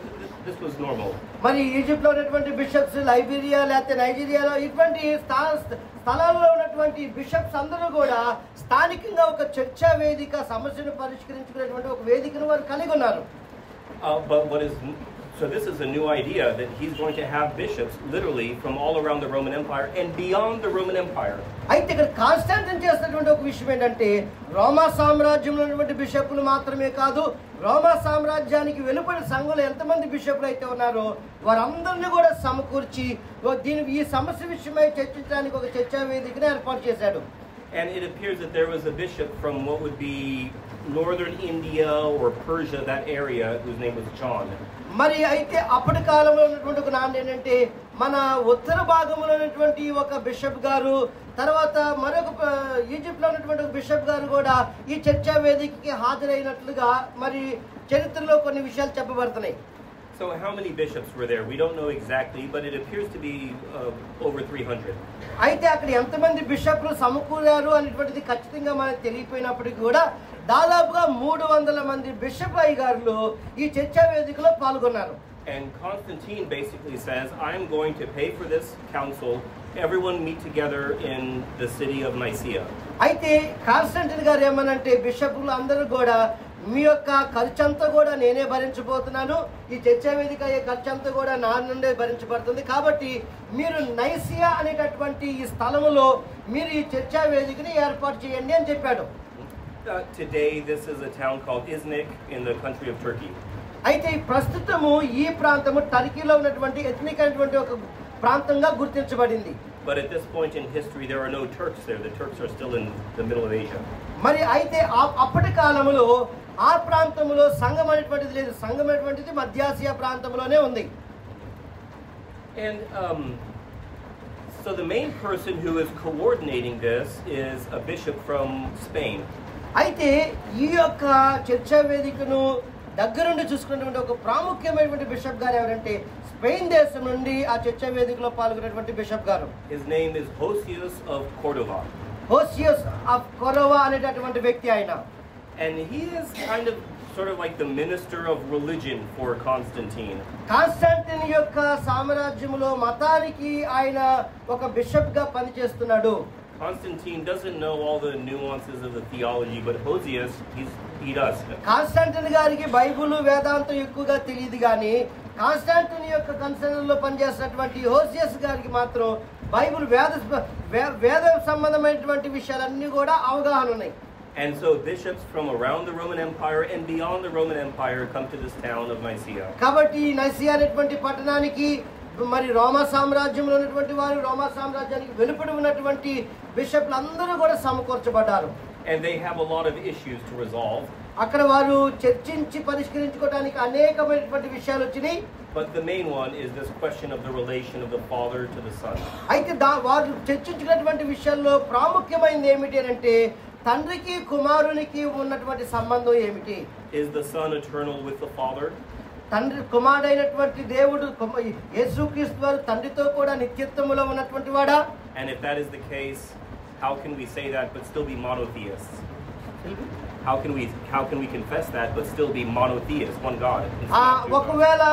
This was normal. మరి ఈజిప్ట్లో ఉన్నటువంటి బిషప్స్, లైబీరియా లేకపోతే నైజీరియాలో ఇటువంటి స్థలాల్లో ఉన్నటువంటి బిషప్స్ అందరూ కూడా స్థానికంగా ఒక చర్చా వేదిక సమస్యను పరిష్కరించుకునేటువంటి ఒక వేదికను వారు కలిగి ఉన్నారు. So this is a new idea that he's going to have bishops literally from all around the Roman Empire and beyond the Roman Empire. అయితే ఇక్కడ కాన్స్టాంటిన్ చేస్తున్నటువంటి ఒక విషయం ఏంటంటే రోమా సామ్రాజ్యంలో ఉన్నటువంటి బిషపులు మాత్రమే కాదు, రోమా సామ్రాజ్యానికి వెలుపడి సంఘంలో ఎంతమంది బిషపులు అయితే ఉన్నారో వారందరినీ కూడా సమకూర్చి ఈ సమస్య విషయమై చర్చించడానికి ఒక చర్చా వేదికను ఏర్పాటు చేశాడు. And it appears that there was a bishop from what would be northern India or Persia, that area, whose name was John. మరి అయితే అప్పటి కాలంలో ఉన్నటువంటి ఒక నాన్న ఏంటంటే మన ఉత్తర భాగంలో ఉన్నటువంటి ఒక బిషప్ గారు, తర్వాత మరొక ఈజిప్ట్లో ఉన్నటువంటి ఒక బిషప్ గారు కూడా ఈ చర్చా వేదికకి హాజరైనట్లుగా మరి చరిత్రలో కొన్ని విషయాలు చెప్పబడుతున్నాయి. So how many bishops were there? We don't know exactly, but it appears to be over 300. అయితే అక్కడ ఎంతమంది బిషప్లు సమకూరారు అనేటువంటిది ఖచ్చితంగా మనకు తెలియపోయినప్పటికీ కూడా దాదాపుగా 300 మంది బిషప్ అయ్యగారులు ఈ చర్చా వేదికలో పాల్గొన్నారు. And Constantine basically says, I'm going to pay for this council. Everyone meet together in the city of Nicaea. అయితే కాన్స్టాంటిన్ గారు ఏమనంటే బిషప్లు అందరూ కూడా మీ యొక్క ఖర్చంతా కూడా నేనే భరించబోతున్నాను, ఈ చర్చా వేదిక అయ్యే ఖర్చంతా కూడా నా నుండే భరించబడుతుంది, కాబట్టి మీరు నైసియా అనేటటువంటి ఈ స్థలములో మీరు ఈ చర్చా వేదికని ఏర్పాటు చేయండి అని చెప్పాడు. Today this is a town called Iznik in the country of Turkey. అయితే ప్రస్తుతము ఈ ప్రాంతము టర్కీలో ఉన్నటువంటి ఎథ్నిక్ అనేటువంటి ఒక ప్రాంతంగా గుర్తించబడింది. But at this point in history there are no Turks there. The Turks are still in the middle of Asia. మరి అయితే అప్పటి కాలంలో ఆ ప్రాంతంలో సంఘం అనేటువంటిది లేదు, సంఘం అనేటువంటిది మధ్యాసియా ప్రాంతంలోనే ఉంది. And So the main person who is coordinating this is a bishop from Spain. అయితే ఈ యొక్క చర్చా వేదికను దగ్గరుండి చూసుకున్నటువంటి ఒక ప్రాముఖ్యమైనటువంటి బిషప్ గారు ఎవరంటే స్పెయిన్ దేశం నుండి ఆ చర్చా వేదికలో పాల్గొనేటువంటి బిషప్ గారు. His name is Hosius of Cordova. Hosius of Cordova అనేటటువంటి వ్యక్తి ఆయన. And he is kind of sort of like the minister of religion for Constantine. Konstantin యొక్క సామ్రాజ్యంలో మతానికి ఆయన ఒక బిషప్ గా పనిచేస్తున్నాడు. Constantine doesn't know all the nuances of the theology, but Hosius, he does. Konstantin గారికి బైబిల్ వేదాంతం ఎక్కువగా తెలియదు కానీ కాన్స్టాంటిన్ యొక్క కన్సర్న్ లో పనిచేసినటువంటి హోసియస్ గారికి మాత్రం బైబిల్ వేద సంబంధమైనటువంటి విషయాలన్నీ కూడా అవగాహన ఉన్నాయి. And so bishops from around the Roman Empire and beyond the Roman Empire come to this town of Nicaea. కాబట్టి నైసియా అనేటువంటి పట్టణానికి మరి రోమా సామ్రాజ్యంలో ఉన్నటువంటి వారు రోమా సామ్రాజ్యానికి వెలుపడి ఉన్నటువంటి బిషప్లు అందరూ కూడా సమకూర్చబడ్డారు. And they have a lot of issues to resolve. అక్కడ వారు చర్చించి పరిష్కరించుకోవడానికి అనేకమైనటువంటి విషయాలు వచ్చినాయి. But the main one is this question of the relation of the Father to the Son. అయితే వారు చర్చించినటువంటి విషయాల్లో ప్రాముఖ్యమైనది ఏమిటి అంటే తండ్రికి కుమారునికి ఉన్నటువంటి సంబంధం ఏమిటి? Is the Son eternal with the Father? తండ్రి కుమారుడైనటువంటి దేవుడు యేసుక్రీస్తు వారు తండ్రితో కూడా నిత్యత్వములో ఉన్నటువంటి వాడా? And if that is the case, how can we say that but still be monotheists? How can we confess that but still be monotheists, one God? ఒకవేళ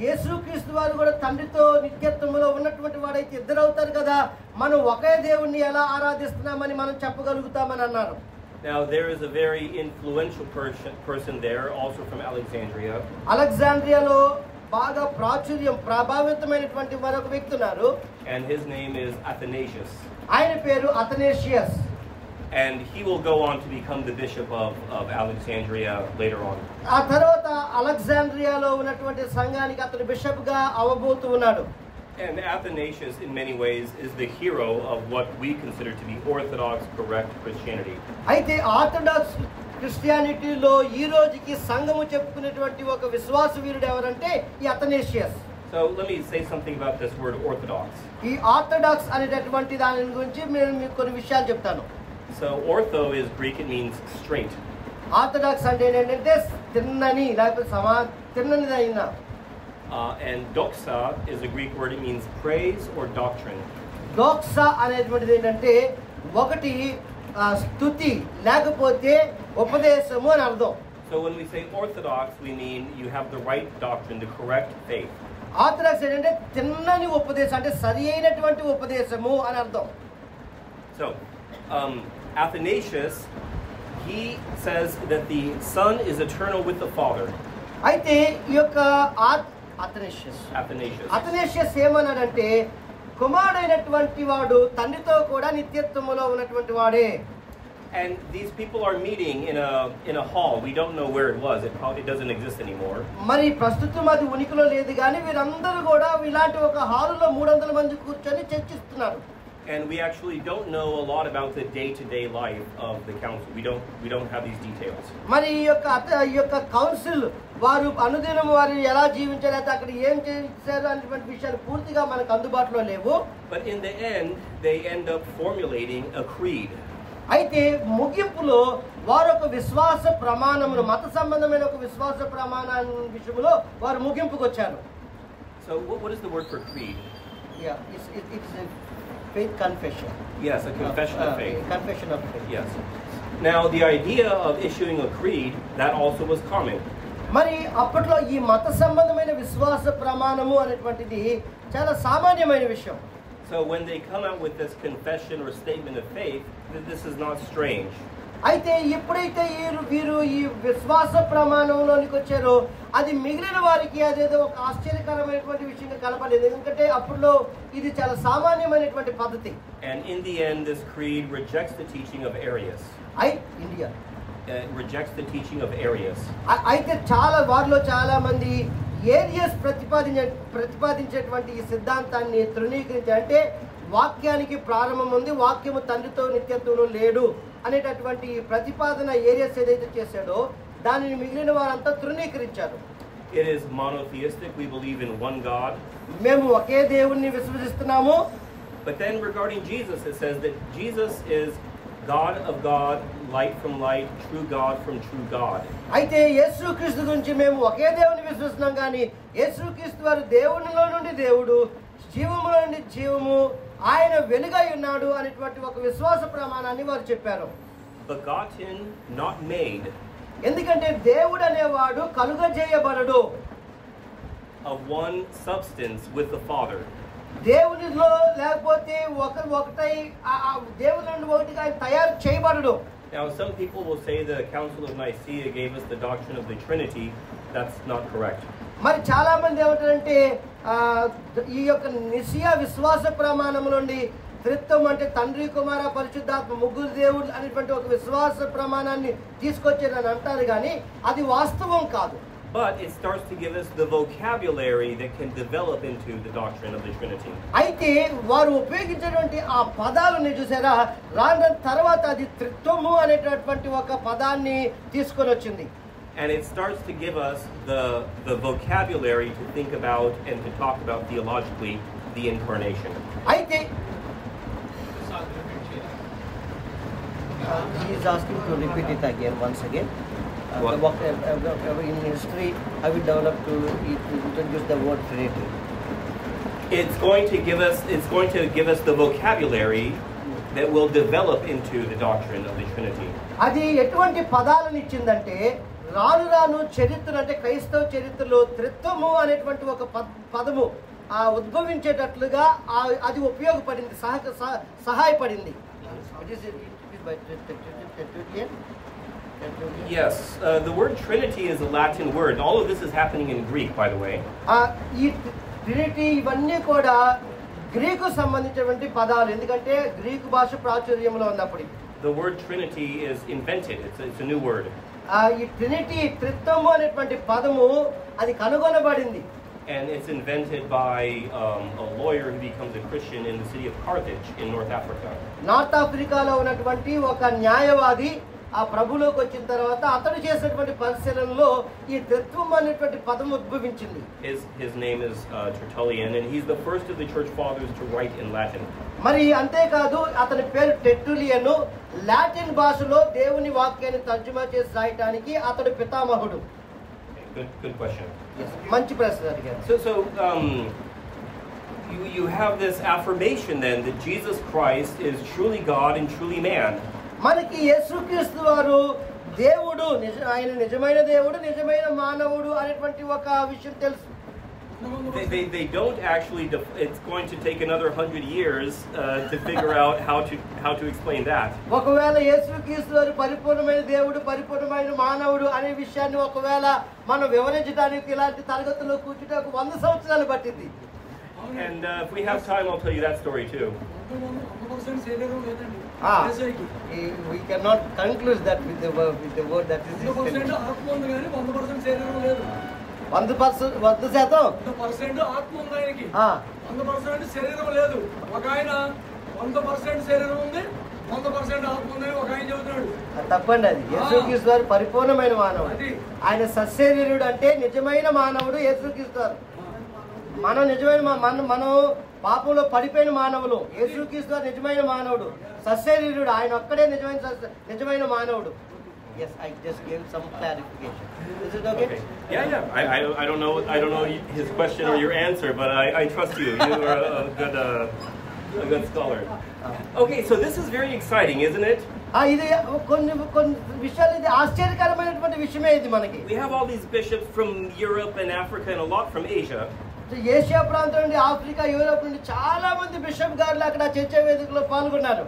యేసుక్రీస్తు వారు కూడా తండ్రితో నిత్యత్వములో ఉన్నటువంటి వాడైతే ఇద్దరు అవుతారు కదా, మనం ఒకే దేవుణ్ణి ఎలా ఆరాధిస్తున్నామని మనం చెప్పగలుగుతామని అన్నారు. Now there is a very influential person there, also from Alexandria. అలెగ్జాండ్రియాలో బాగా ప్రభావితమైనటువంటి మరొక వ్యక్తి ఉన్నారు. And his name is Athanasius. ఆయన పేరు అథనేషియస్. And he will go on to become the bishop of Alexandria later on. ఆ తర్వాత అలెగ్జాండ్రియాలో ఉన్నటువంటి సంఘానికి అతను బిషప్ గా అవబోతూ ఉన్నాడు. And Athanasius in many ways is the hero of what we consider to be orthodox, correct Christianity. అయితే orthodox క్రిస్టియానిటీలో ఈ రోజుకి సంఘము చెప్పుకునేటువంటి ఒక విశ్వాస వీరుడు ఎవరంటే ఈ అథనేషియస్. So let me say something about this word orthodox. ఈ ఆర్థోడాక్స్ అనేటటువంటి దాని గురించి నేను మీకు కొన్ని విషయాలు చెప్తాను. So ortho is Greek, it means straight. Orthodox అంటే ఏంటంటే తిన్నని లేకపోతే తిన్ననిదైన. And doxa is a Greek word, it means praise or doctrine. డోక్సా అనేటువంటిది ఏంటంటే ఒకటి స్తుతి లేకపోతే ఉపదేశము అని అర్థం. So when we say orthodox, we mean you have the right doctrine, the correct faith. Orthodox ఏంటంటే తిన్నని ఉపదేశం అంటే సరి అయినటువంటి ఉపదేశము అని అర్థం. So Athanasius, he says that the Son is eternal with the Father. అయితే ఈ యొక్క అథనేషియస్ ఏమన్నాడంటే కుమారుడైనటువంటి వాడు తండ్రితో కూడా నిత్యత్వములో ఉన్నటువంటి వాడే. And these people are meeting in a hall. We don't know where it was. It probably doesn't exist anymore. మరి ప్రస్తుతం అది ఉనికిలో లేదు కానీ వీరందరూ కూడా ఇలాంటి ఒక హాలులో 300 మంది కూర్చొని చర్చిస్తున్నారు. And we actually don't know a lot about the day-to-day life of the council. We don't have these details. మరి ఈ యొక్క కౌన్సిల్ వారు అనుదినం వారు ఎలా జీవించారు అయితే అక్కడ ఏం చేశారు అనేటువంటి విషయాలు పూర్తిగా మనకు అందుబాటులో లేవు. But in the end, they end up formulating a creed. అయితే ముగింపులో వారు ఒక విశ్వాస ప్రమాణమును మత సంబంధమైన ఒక విశ్వాస ప్రమాణం విషయంలో వారు ముగింపుకు వచ్చారు. So what is the word for creed? Yeah, it's a faith confession. Yes, a confession of faith. Confession of faith. Yes. Now the idea of issuing a creed, that also was common. మరి అప్పట్లో ఈ మత సంబంధమైన విశ్వాస ప్రమాణము అనేటువంటిది చాలా సామాన్యమైన విషయం. So when they come out with this confession or statement of faith, this is not strange. అయితే ఎప్పుడైతే వీరు ఈ విశ్వాస ప్రమాణంలోనికి వచ్చారో అది మిగిలిన వారికి అదేదో ఒక ఆశ్చర్యకరమైనటువంటి విషయంగా కనపడలేదు. ఎందుకంటే అప్పుడులో ఇది చాలా సామాన్యమైనటువంటి పద్ధతి. And in the end, this creed rejects the teaching of Arius. India rejects the teaching of Arius. అయితే వారిలో చాలా మంది ఏరియస్ ప్రతిపాదించేటువంటి ఈ సిద్ధాంతాన్ని తృణీకరించి అంటే వాక్యానికి ప్రారంభం ఉంది, వాక్యము తండ్రితో నిత్యత్వంలో లేడు అనేటటువంటి ప్రతిపాదన ఏరియస్ ఏదైతే చేశాడో దానిని మిగిలిన వారంతా తృణీకరించారు. It is monotheistic. We believe in one God. మేము ఒకే దేవుణ్ణి విశ్వసిస్తున్నాము. But then regarding Jesus, it says that Jesus is God of God, light from light, true God from true God. అయితే యేసుక్రీస్తు గురించి మేము ఒకే దేవుని విశ్వసిస్తున్నాం కానీ యేసుక్రీస్తు వారు దేవునిలో నుండి దేవుడు, జీవములో నుండి జీవము, ఆయన వెలుగై ఉన్నాడు అనేటువంటి ఒక విశ్వాస ప్రమాణాన్ని వారు చెప్పారు. Begotten, not made. ఎందుకంటే దేవుడు అనేవాడు కలుగజేయబడడు. Of one substance with the Father. దేవునిలో లేకపోతే ఒకటై దేవుని నుండి ఒకటిగా ఆయన తయారు చేయబడడు. Now some people will say the Council of Nicaea gave us the doctrine of the Trinity. That's not correct. మరి చాలా మంది ఏమంటారంటే ఈ యొక్క నిసియా విశ్వాస ప్రమాణం నుండి త్రిత్వం అంటే తండ్రి, కుమార, పరిశుద్ధాత్మ ముగ్గురు దేవుడు అనేటువంటి ఒక విశ్వాస ప్రమాణాన్ని తీసుకొచ్చారని అంటారు కానీ అది వాస్తవం కాదు. But it starts to give us the vocabulary that can develop into the doctrine of the Trinity. అయితే వారు ఉపయోగించేటువంటి ఆ పదాలను చూసారా, రాను తర్వాత అది త్రిత్వము అనేటటువంటి ఒక పదాన్ని తీసుకొని వచ్చింది. And it starts to give us the vocabulary to think about and to talk about theologically the incarnation. అయితే he is asking to repeat it again once again. In history, I will develop to introduce the word Trinity. It's going to give us the vocabulary that will develop into the doctrine of the Trinity. అది ఎటువంటి పదాలను ఇచ్చిందంటే రాను రాను చరిత్ర అంటే క్రైస్తవ చరిత్రలో త్రిత్వము అనేటువంటి ఒక పదము ఉద్భవించేటట్లుగా అది ఉపయోగపడింది, సహాయపడింది. Yes, the word Trinity is a Latin word. All of this is happening in Greek, by the way. ఈ ట్రినిటీ ఇవన్నీ కూడా గ్రీకు సంబంధించినటువంటి పదాలు, ఎందుకంటే గ్రీకు భాష ప్రాచుర్యంలో ఉన్నప్పుడు. The word Trinity is invented. It's a new word. ఈ ట్రినిటీ త్రిత్వము అనేటువంటి పదము అది కనుగొనబడింది. And it's invented by a lawyer who becomes a Christian in the city of Carthage in North Africa. North ఆఫ్రికాలో ఉన్నటువంటి ఒక న్యాయవాది ఆ ప్రభులోకి వచ్చిన తర్వాత అతడు చేసినటువంటి పరిశీలనలో ఈ త్రిత్వం అనేటువంటి పదం ఉద్భవించింది. His name is Tertullian, and he's the first of the church fathers to write in Latin. మరి అంతేకాదు అతని పేరు టెర్టులియన్. లాటిన్ భాషలో దేవుని వాక్యాన్ని తర్జుమా చేసి రాయటానికి అతడు పితామహుడు. Good question. మంచి ప్రశ్న అడిగారు. So you have this affirmation then that Jesus Christ is truly God and truly man. మనకి యేసుక్రీస్తు వారు దేవుడు, ఆయన నిజమైన దేవుడు, నిజమైన మానవుడు అనేటువంటి ఒక విషయం తెలుసు. They don't actually. It's going to take another 100 years to figure out how to explain that. ఒకవేళ యేసుక్రీస్తు వారు పరిపూర్ణమైన దేవుడు, పరిపూర్ణమైన మానవుడు అనే విషయాన్ని ఒకవేళ మనం వివరించడానికి ఇలాంటి తరగతుల్లో కూర్చుంటే 100 సంవత్సరాలు పట్టింది. And if we have time, I'll tell you that story too. We cannot conclude that with the word that is 100% ఆత్మ ఉంది ఆయనకి, 100% శరీరం లేదు. ఒక ఆయన 100% శరీరం ఉంది, 100% ఆత్మ ఉందని ఒక ఆయన చెబుతున్నాడు. తప్పండి. అది యేసుక్రీస్తు వారు పరిపూర్ణమైన మానవుడు. ఆయన సశరీరుడు అంటే నిజమైన మానవుడు యేసుక్రీస్తు వారు. మనం నిజమైన మనం పాపంలో పడిపోయిన మానవులు. యేసుక్రీస్తు వారు నిజమైన మానవుడు, సశరీరుడు. ఆయన ఒక్కడే నిజమైన మానవుడు. Yes, I just gave some clarification. Is it okay? Yeah. I don't know his question or your answer, but I trust you. You are a good scholar. Okay, so this is very exciting, isn't it? ఇది కొన్ని విషయాలు, ఇది ఆశ్చర్యకరమైనటువంటి విషయమే ఇది మనకి. We have all these bishops from Europe and Africa and a lot from Asia. Asia ప్రాంతం నుండి, ఆఫ్రికా, యూరోప్ నుండి చాలా మంది బిషప్ గారులు అక్కడ చర్చ వేదికలో పాల్గొన్నారు.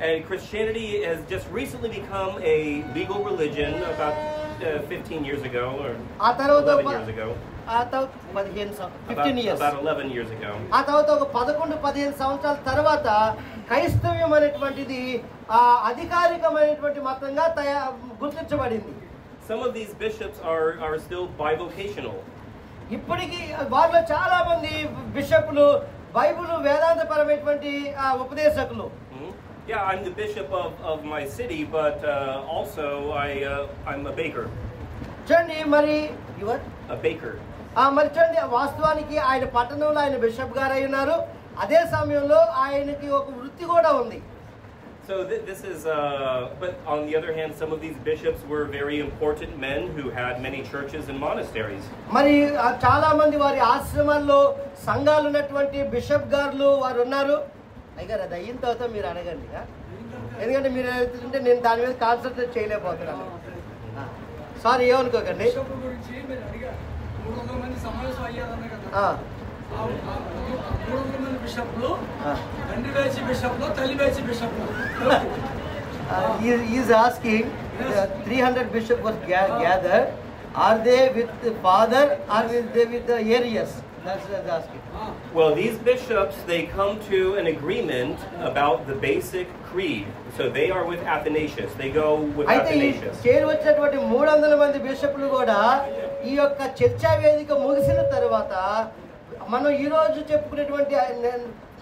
And Christianity has just recently become a legal religion about 15 years ago or 11 years ago. About 11 years ago. ఆ తర్వాత ఒక 11-15 సంవత్సరాల తర్వాత క్రైస్తవ్యం అనేటువంటిది అధికారికమైనటువంటి మతంగా గుర్తించబడింది. Some of these bishops are still bivocational. ఇప్పటికీ వారిలో చాలా మంది బిషప్లు Bible వేదాంతపరమైనటువంటి ఉపదేశకులు. Yeah, I'm the bishop of my city, but also I'm a baker. చూడండి మరి a baker. మరి చూడండి, వాస్తవానికి ఆయన పట్టణంలో ఆయన బిషప్ గారు అయి ఉన్నారు. అదే సమయంలో ఆయనకి ఒక వృత్తి కూడా ఉంది. So this is, but on the other hand, some of these bishops were very important men who had many churches and monasteries. మరి చాలా మంది వారి ఆశ్రమాల్లో సంఘాలు ఉన్నటువంటి బిషప్ గారులు వారు ఉన్నారు. అయ్యారు అది అయిన తర్వాత మీరు అడగండి, ఎందుకంటే మీరు అంటే నేను దాని మీద కాన్సన్ట్రేట్ చేయలేకపోతున్నాను. సారీ ఏమనుకోకండి. 300 మంది సమావేశం అయ్యారన్న కదా, 300 మంది బిషప్లు, తండ్రి బ్యాచ్ బిషప్లు, తల్లి batch బిషప్లు. He is asking, 300 bishops were gathered. Are they with the father or with the Arius? That's what he's asking. Well, these bishops, they come to an agreement about the basic creed. So they are with Athanasius. They go with Athanasius. చేరి వచ్చినటువంటి 300 మంది బిషప్లు కూడా ఈ యొక్క చర్చా వేదిక ముగిసిన తర్వాత మనం ఈ రోజు చెప్పుకునేటువంటి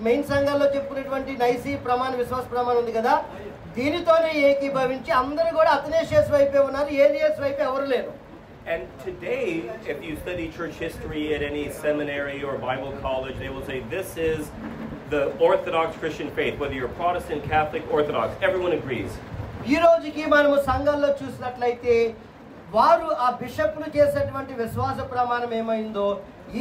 మెయిన్ సంఘాల్లో చెప్పుకునేటువంటి నైసీ ప్రమాణ విశ్వాస ప్రమాణం ఉంది కదా, దీనితోనే ఏకీభవించి అందరూ కూడా అథనేషియస్ వైపే ఉన్నారు, ఏరియస్ వైపే ఎవరు లేరు. And today, if you study church history at any seminary or Bible college, they will say this is the Orthodox Christian faith. Whether you're Protestant, Catholic, Orthodox, everyone agrees. ఈ రోజుకి మనము సంఘాల్లో చూసినట్లయితే వారు ఆ బిషప్లు చేసేటువంటి విశ్వాస ప్రమాణం ఏమైందో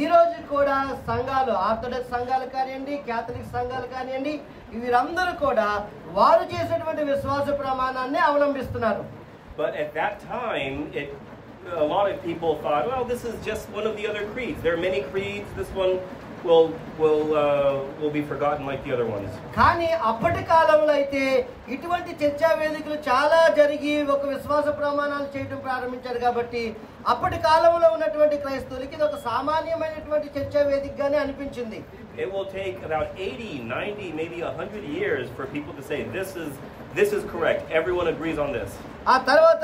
ఈ రోజు కూడా సంఘాలు, ఆర్థోడాక్స్ సంఘాలు కానివ్వండి, క్యాథలిక్ సంఘాలు కానివ్వండి, వీరందరూ కూడా వారు చేసేటువంటి విశ్వాస ప్రమాణాన్ని అవలంబిస్తున్నారు. But at that time, a lot of people thought, well, this is just one of the other creeds. There are many creeds. This one will be forgotten like the other ones. కానీ అప్పటి కాలంలో అయితే ఇటువంటి చర్చా వేదికలు చాలా జరిగి ఒక విశ్వాస ప్రమాణాలు చేయడం ప్రారంభించారు కాబట్టి అప్పటి కాలంలో ఉన్నటువంటి క్రైస్తవులకి ఇది ఒక సామాన్యమైనటువంటి చర్చా వేదికగానే అనిపించింది. It will take about 80, 90, maybe 100 years for people to say this is correct. Everyone agrees on this. ఆ తర్వాత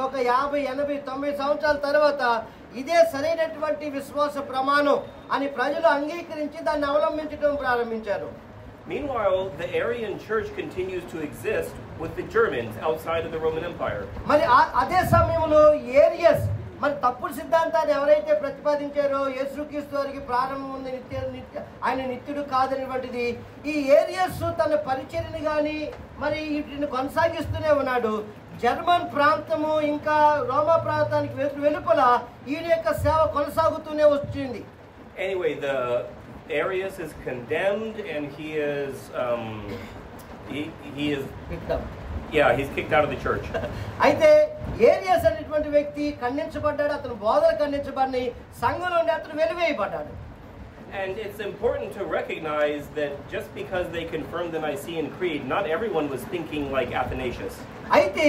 ఒక 50, 80, 90 సంవత్సరాల తర్వాత ఇదే సరైనటువంటి విశ్వాస ప్రమాణం అని ప్రజలు అంగీకరించి దాన్ని అవలంబించడం ప్రారంభించారు. Meanwhile, the Arian church continues to exist with the Germans outside of the Roman Empire. మరి అదే సమయంలో ఏరియస్ మరి తప్పుడు సిద్ధాంతాన్ని ఎవరైతే ప్రతిపాదించారో యేసుక్రీస్తు వారికి ప్రారంభం ఉంది, ఆయన నిత్యుడు కాదనేటువంటిది, ఈ ఏరియస్ తన పరిచర్యని కానీ మరి వీటిని కొనసాగిస్తూనే ఉన్నాడు. జర్మన్ ప్రాంతము ఇంకా రోమా ప్రాంతానికి వెలుపల ఈయన యొక్క సేవ కొనసాగుతూనే వచ్చింది. Anyway, the Arius is condemned and he is picked up. Yeah, he's kicked out of the church. అయితే ఏరియస్ అనేటువంటి వ్యక్తి ఖండించబడ్డాడు, అతను బోధలు ఖండించబడి సంఘంలో నుండి అతను వెలివేయబడ్డాడు. And it's important to recognize that just because they confirmed the Nicene Creed, not everyone was thinking like Athanasius. అయితే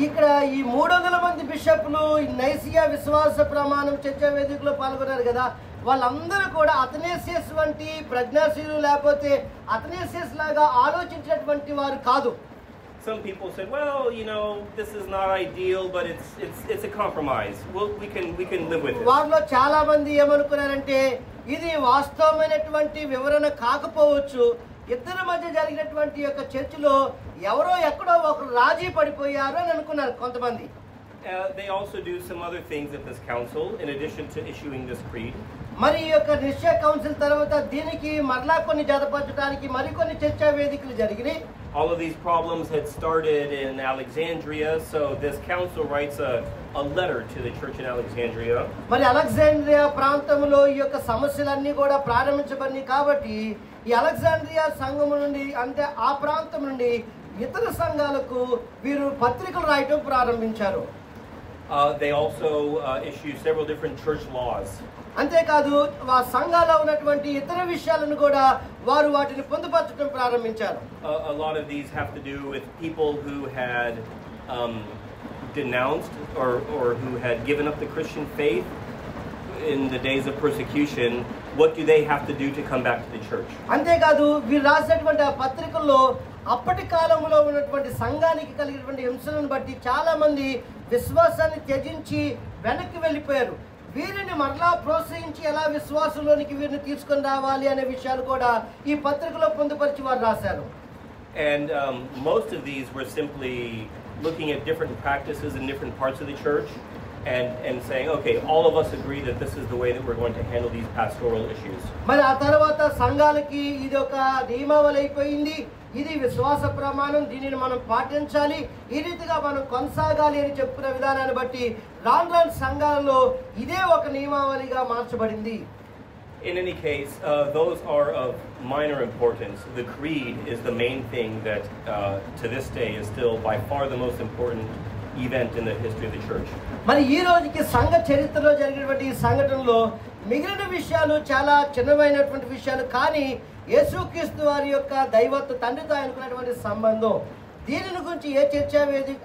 ఇక్కడ ఈ 300 మంది బిషప్లు నైసియా విశ్వాస ప్రమాణం చర్చా వేదికలో పాల్గొన్నారు కదా, వాళ్ళందరూ కూడా అథనేసియస్ వంటి ప్రజ్ఞాశీలు లేకపోతే అథనేసియస్ లాగా ఆలోచించినటువంటి వారు కాదు. Some people said, well, this is not ideal, but it's a compromise. We can live with it. వారిలో చాలా మంది ఏమనుకున్నారంటే ఇది వాస్తవమైనటువంటి వివరణ కాకపోవచ్చు, ఇద్దరి మధ్య జరిగినటువంటి యొక్క చర్చలో ఎవరో ఎక్కడో ఒకరు రాజీ పడిపోయారు అని అనుకున్నారు కొంతమంది. They also do some other things at this council in addition to issuing this creed. మరి ఈ యొక్క నిశ్చయ కౌన్సిల్ తర్వాత దీనికి మరలా కొన్ని జతపరచడానికి మరికొన్ని చర్చా వేదికలు జరిగినాయి. All of these problems had started in Alexandria, so this council writes a letter to the church in Alexandria. మరి అలెగ్జాండ్రియా ప్రాంతంలో ఈ యొక్క సమస్యలన్నీ కూడా ప్రారంభించబడినాయి కాబట్టి ఈ అలెగ్జాండ్రియా సంఘం నుండి అంటే ఆ ప్రాంతం నుండి ఇతర సంఘాలకు వీరు పత్రికలు రాయటం ప్రారంభించారు. They also issue several different church laws. అంతేకాదు ఆ సంఘాల్లో ఉన్నటువంటి ఇతర విషయాలను కూడా వారు వాటిని పొందుపరచడం ప్రారంభించారు. A lot of these have to do with people who had denounced or who had given up the Christian faith in the days of persecution. What do they have to do to come back to the church? అంతేకాదు వీరు రాసినటువంటి ఆ పత్రికల్లో అప్పటి కాలంలో ఉన్నటువంటి సంఘానికి కలిగినటువంటి హింసలను బట్టి చాలా మంది విశ్వాసాన్ని త్యజించి వెనక్కి వెళ్ళిపోయారు. వీరిని మరలా ప్రోత్సహించి ఎలా విశ్వాసంలోనికి వీరిని తీసుకొని రావాలి అనే విషయాలు కూడా ఈ పత్రికలో పొందుపరిచి వారు రాశారు. And most of these were simply looking at different practices in different parts of the church and saying, okay, all of us agree that this is the way that we're going to handle these pastoral issues. మరి ఆ తర్వాత సంఘాలకి ఇది ఒక నియమావళి అయిపోయింది, ఇది విశ్వాస ప్రమాణం, దీనిని మనం పాటించాలి, ఈ రీతిగా మనం కొనసాగాలి అని చెప్పుకునే విధానాన్ని బట్టి రాను రాను సంఘాలలో ఇదే ఒక నియమావళిగా మార్చబడింది. In any case, those are of minor importance. The creed is the main thing that to this day is still by far the most important event in the history of the church. మరి ఈ రోజుకి సంఘ చరిత్రలో జరిగినటువంటి ఈ సంఘటనలో మిగిలిన విషయాలు చాలా చిన్నమైనటువంటి విషయాలు, కానీ యేసుక్రీస్తు వారి యొక్క దైవత్వ తండ్రితో ఆయనకున్నటువంటి సంబంధం, దీనిని గురించి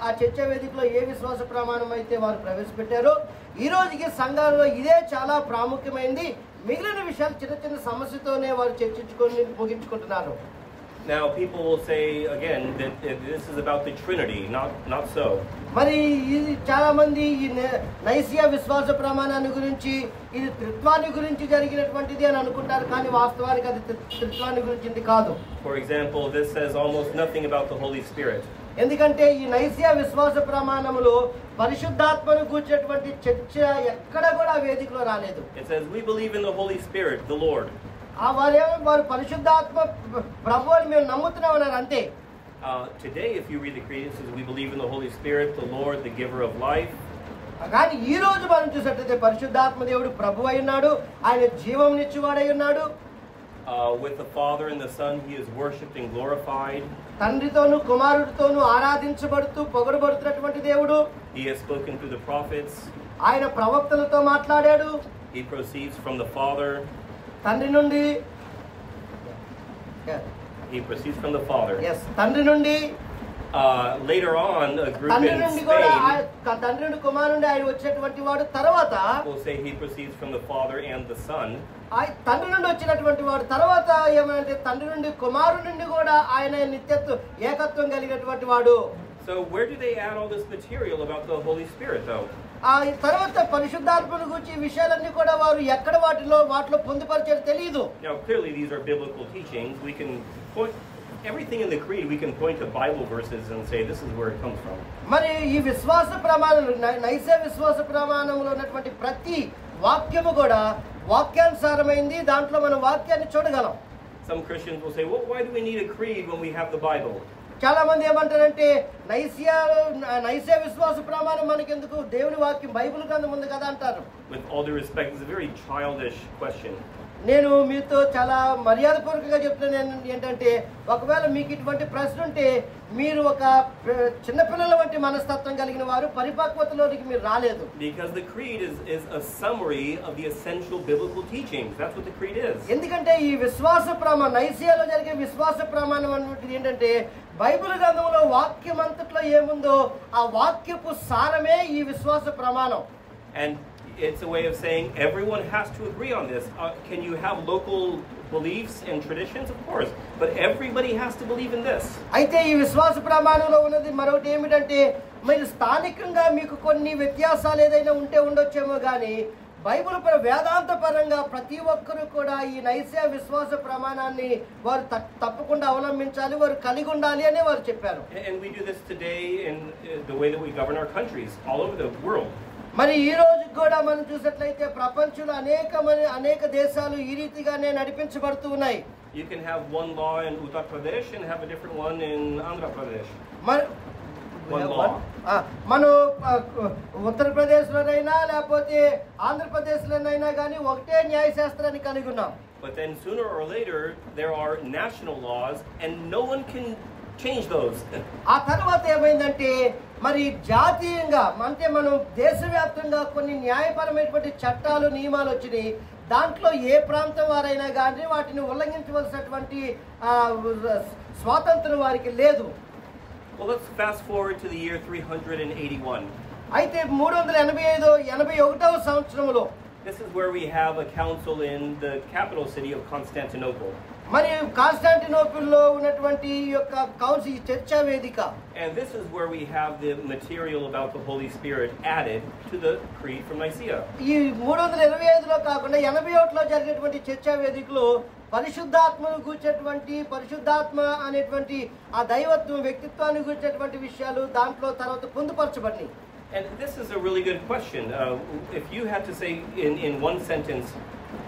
ఆ చర్చా వేదికలో ఏ విశ్వాస ప్రమాణం అయితే వారు ప్రవేశపెట్టారో ఈ రోజుకి సంఘాలలో ఇదే చాలా ప్రాముఖ్యమైనది. మిగిలిన విషయాలు చిన్న చిన్న సమస్యతోనే వారు చర్చించుకొని ముగించుకుంటున్నారు. Now people will say again that this is about the Trinity, not so. మరి ఇది చాలా మంది ఈ నైసియా విశ్వాస ప్రమాణాన్ని గురించి ఇది త్రిత్వాన్ని గురించి జరిగినటువంటిది అని అనుకుంటారు, కానీ వాస్తవానికి అది త్రిత్వాన్ని గురించి కాదు. For example, this says almost nothing about the Holy Spirit. ఎందుకంటే ఈ నైసియా విశ్వాస ప్రమాణములో పరిశుద్ధాత్మను గురించినటువంటి చర్చ ఎక్కడ కూడా వేదికలో రాలేదు. It says we believe in the Holy Spirit, the Lord. వారు పరిశుద్ధాత్మ ప్రభు అని మేము నమ్ముతున్నామన్నారు అంతే. Today, if you read the creed, it says we believe in the Holy Spirit, the Lord, the giver of life. కానీ ఈ రోజు మనం చూసినట్లయితే పరిశుద్ధాత్మ దేవుడు ప్రభు అయి ఉన్నాడు, ఆయన జీవమునిచ్చువాడై ఉన్నాడు. With the Father and the Son, He is worshipped and glorified. తండ్రితోను కుమారుడితోను ఆరాధించబడుతూ పొగడబడుతున్నటువంటి దేవుడు. He has spoken through the prophets. ఆయన ప్రవక్తలతో మాట్లాడాడు. He proceeds from the Father. తండ్రి నుండి He proceeds from the Father. Yes, తండ్రి నుండి later on, a group తండ్రి in నుండి కూడా Spain తండ్రి నుండి కుమారుడు ఆయన వచ్చేటువంటి వాడు. తర్వాత will say he proceeds from the Father and the Son. తండ్రి నుండి వచ్చినటువంటి వాడు తర్వాత ఏమంటే తండ్రి నుండి కుమారుడి నుండి కూడా ఆయన నిత్యత్వం ఏకత్వం కలిగినటువంటి వాడు. So where do they add all this material about the Holy Spirit though? తర్వాత పరిశుద్ధాత్మను గురించి విషయాలన్నీ కూడా వారు ఎక్కడ వాటిలో పొందుపరిచారు తెలియదు. Now clearly these are biblical teachings. We can point everything in the creed, we can point to Bible verses and say this is where it comes from. మరి ఈ విశ్వాస ప్రమాణం నైసియా విశ్వాస ప్రమాణంలో ఉన్నటువంటి ప్రతి వాక్యము కూడా వాక్యానుసారమైంది, దాంట్లో మనం వాక్యాన్ని చూడగలం. Some Christians will say, well, why do we need a creed when we have the Bible? చాలా మంది ఏమంటారంటే నైసియా విశ్వాస ప్రమాణం మనకెందుకు, దేవుని వాక్యం బైబిల్ గ్రంథం ఉంది కదా అంటారు. With all due respect, it's a very childish question. నేను మీతో చాలా మర్యాదపూర్వకంగా చెప్తున్నాను ఏంటంటే, ఒకవేళ మీకు ఇటువంటి ప్రశ్న ఉంటే మీరు ఒక చిన్నపిల్లల వంటి మనస్తత్వం కలిగిన వారు, పరిపక్వతలోనికి మీరు రాలేదు. Because the creed is a summary of the essential biblical teachings. That's what the creed is. ఎందుకంటే ఈ విశ్వాస ప్రమాణం నైసియాలో జరిగే విశ్వాస ప్రమాణం అనేది ఏంటంటే బైబిల్ గ్రంథంలో వాక్యం అంతట్లో ఏముందో ఆ వాక్యపు సారమే ఈ విశ్వాస ప్రమాణం. And it's a way of saying everyone has to agree on this. Can you have local beliefs and traditions? Of course, but everybody has to believe in this. అయితే ఈ విశ్వాస ప్రమాణంలో ఉన్నది మరొకటి ఏమిటంటే, మీరు స్థానికంగా మీకు కొన్ని వ్యత్యాసాలు ఏదైనా ఉండొచ్చేమో కానీ బైబిల్ వేదాంత పరంగా ప్రతి ఒక్కరూ కూడా ఈ నైసియా విశ్వాస ప్రమాణాన్ని వారు తప్పకుండా అవలంబించాలి, వారు కలిగి ఉండాలి అని వారు చెప్పారు. And we do this today in the way that we govern our countries all over the world. మరి ఈ రోజు కూడా మనం చూసినట్లయితే ప్రపంచంలో అనేక దేశాలు ఈ రీతిగానే నడిపించబడుతూ ఉన్నాయి. You can have one law in Uttar Pradesh and have a different one in Andhra Pradesh. One law. మనం ఉత్తరప్రదేశ్లోనైనా లేకపోతే ఆంధ్రప్రదేశ్లోనైనా కానీ ఒకటే న్యాయశాస్త్రాన్ని కలిగి ఉన్నాం. But then sooner or later there are national laws and no one can change those. ఆ తర్వాత ఏమైందంటే మరి జాతీయంగా అంటే మనం దేశవ్యాప్తంగా కొన్ని న్యాయపరమైనటువంటి చట్టాలు నియమాలు వచ్చినాయి. దాంట్లో ఏ ప్రాంతం వారైనా కానీ వాటిని ఉల్లంఘించవలసినటువంటి స్వాతంత్రం వారికి లేదు. Well, let's fast forward to the year 381. అయితే 381వ సంవత్సరంలో this is where we have a council in the capital city of Constantinople. మరి కాన్స్టాంటినోపుల్లో ఉన్నటువంటి యొక్క కౌన్సిల్ చర్చా వేదిక. And this is where we have the material about the Holy Spirit added to the creed from Nicaea. ఈ 325లో కాకుండా 81లో జరిగినటువంటి చర్చా వేదికలో పరిశుద్ధాత్మను గురించినటువంటి పరిశుద్ధాత్మ అనేటువంటి ఆ దైవత్వం వ్యక్తిత్వాన్ని గురించినటువంటి విషయాలు దాంట్లో తర్వాత పొందుపరచబడినాయి. And this is a really good question. If you had to say in one sentence,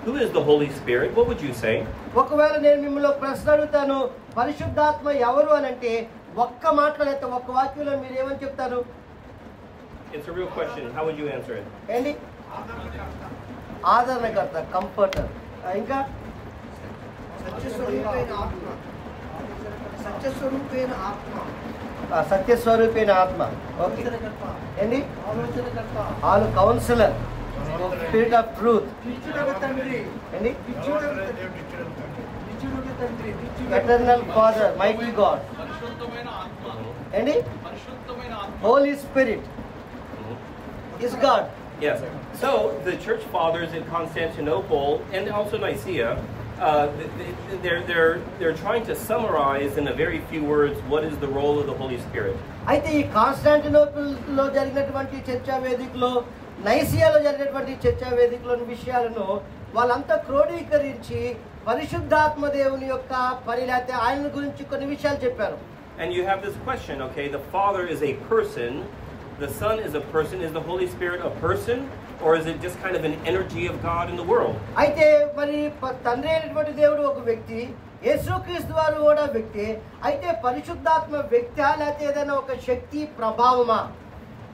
who is the Holy Spirit, what would you say? ఒకవేళ నేను మిమ్మల్ని ఒక ప్రశ్న అడుగుతాను, పరిశుద్ధాత్మ ఎవరు అని అంటే ఒక్క మాటలో లేకపోతే ఒక్క వాక్యంలో మీరు ఏమని చెప్తారు? It's a real question. How would you answer it? ఏంటి? ఆదరణకర్త, కంఫర్టర్. ఇంకా సత్యస్వరూపైన ఆత్మ. సత్యస్వరూపైన ఆత్మ. సత్యస్వరూపైన ఆత్మ. ఓకే. ఏంటి? ఆలోచనకర్త. Counsellor, spirit of truth. నిత్యుడగు తండ్రి. ఏంటి? నిత్యుడగు తండ్రి. Eternal father, mighty God. ఏంటి? Holy spirit is God. Yes. So the church fathers in Constantinople and also Nicaea, they're trying to summarize in a very few words what is the role of the Holy Spirit. అయితే ఈ Constantinople లో జరిగినటువంటి చర్చా వేదికలో, నైసియాలో జరిగినటువంటి చర్చా వేదికలోని విషయాలను వాళ్ళంతా క్రోడీకరించి పరిశుద్ధాత్మ దేవుని యొక్క పని లేకపోతే ఆయన గురించి కొన్ని విషయాలు చెప్పారు. And you have this question, okay, the Father is a person, the Son is a person, is the Holy Spirit a person, or is it just kind of an energy of God in the world? అయితే మరి తండ్రి అయినటువంటి దేవుడు ఒక వ్యక్తి, యేసుక్రీస్తు వారు కూడా వ్యక్తి. అయితే పరిశుద్ధాత్మ వ్యక్తి లేకపోతే ఏదైనా ఒక శక్తి ప్రభావమా?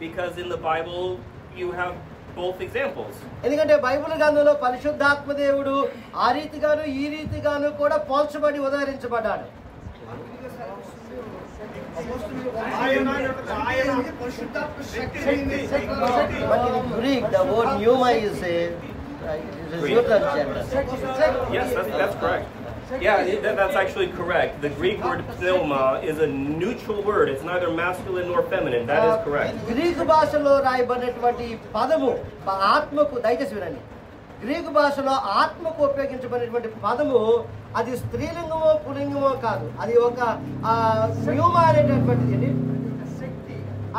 Because in the Bible you have both examples. ఎందుకంటే బైబిల్ గ్రంథంలో పరిశుద్ధాత్మ దేవుడు ఆ రీతిగాను ఈ రీతిగాను కూడా పోల్చబడి ఉదాహరించబడ్డాడు. Greek, the word pneuma is a neutral gender. Yes, that's correct. Yeah, that's actually correct. The Greek word pneuma is a neutral word. It's neither masculine nor feminine. That is correct. Greek భాషలో రాయబడినటువంటి పదము ఆత్మకు, దయచేసి వినండి, Greek భాషలో ఆత్మకు ఉపయోగించబడినటువంటి పదము అది స్త్రీలింగమో పుల్లింగమో కాదు, అది ఒక న్యూమా అనేటటువంటిది,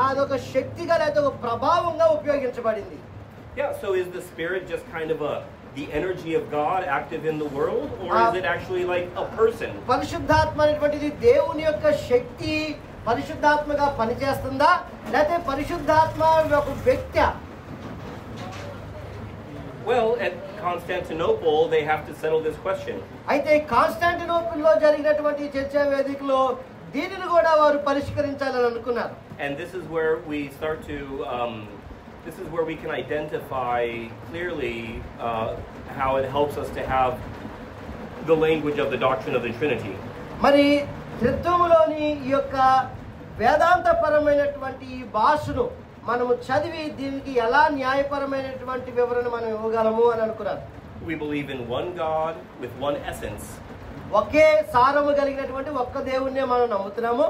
అదొక శక్తిగా లేదా ఒక ప్రభావంగా ఉపయోగించబడింది. Yeah, so is the Spirit just kind of the energy of God active in the world, or is it actually like a person? పరిశుద్ధాత్మ అనేటువంటిది దేవుని యొక్క శక్తి పరిశుద్ధాత్మగా పనిచేస్తుందా లేకపోతే పరిశుద్ధాత్మ ఒక వ్యక్తి? Well, at Constantinople, they have to settle this question. అయితే కాన్స్టాంటినోపుల్ లో జరిగినటువంటి చర్చా వేదికలో దీనిని కూడా వారు పరిష్కరించాలని అనుకున్నారు. And this is where we start to this is where we can identify clearly how it helps us to have the language of the doctrine of the Trinity. మరి త్రిత్వములోని ఈ యొక్క వేదాంతపరమైనటువంటి భాషను మనము చదివి దీనికి ఎలా న్యాయపరమైనటువంటి వివరణ మనం ఇవ్వగలము అని అనుకున్నారు. We believe in one God with one essence. ఒకే సారము కలిగినటువంటి ఒక్క దేవుణ్ణే మనం నమ్ముతున్నాము.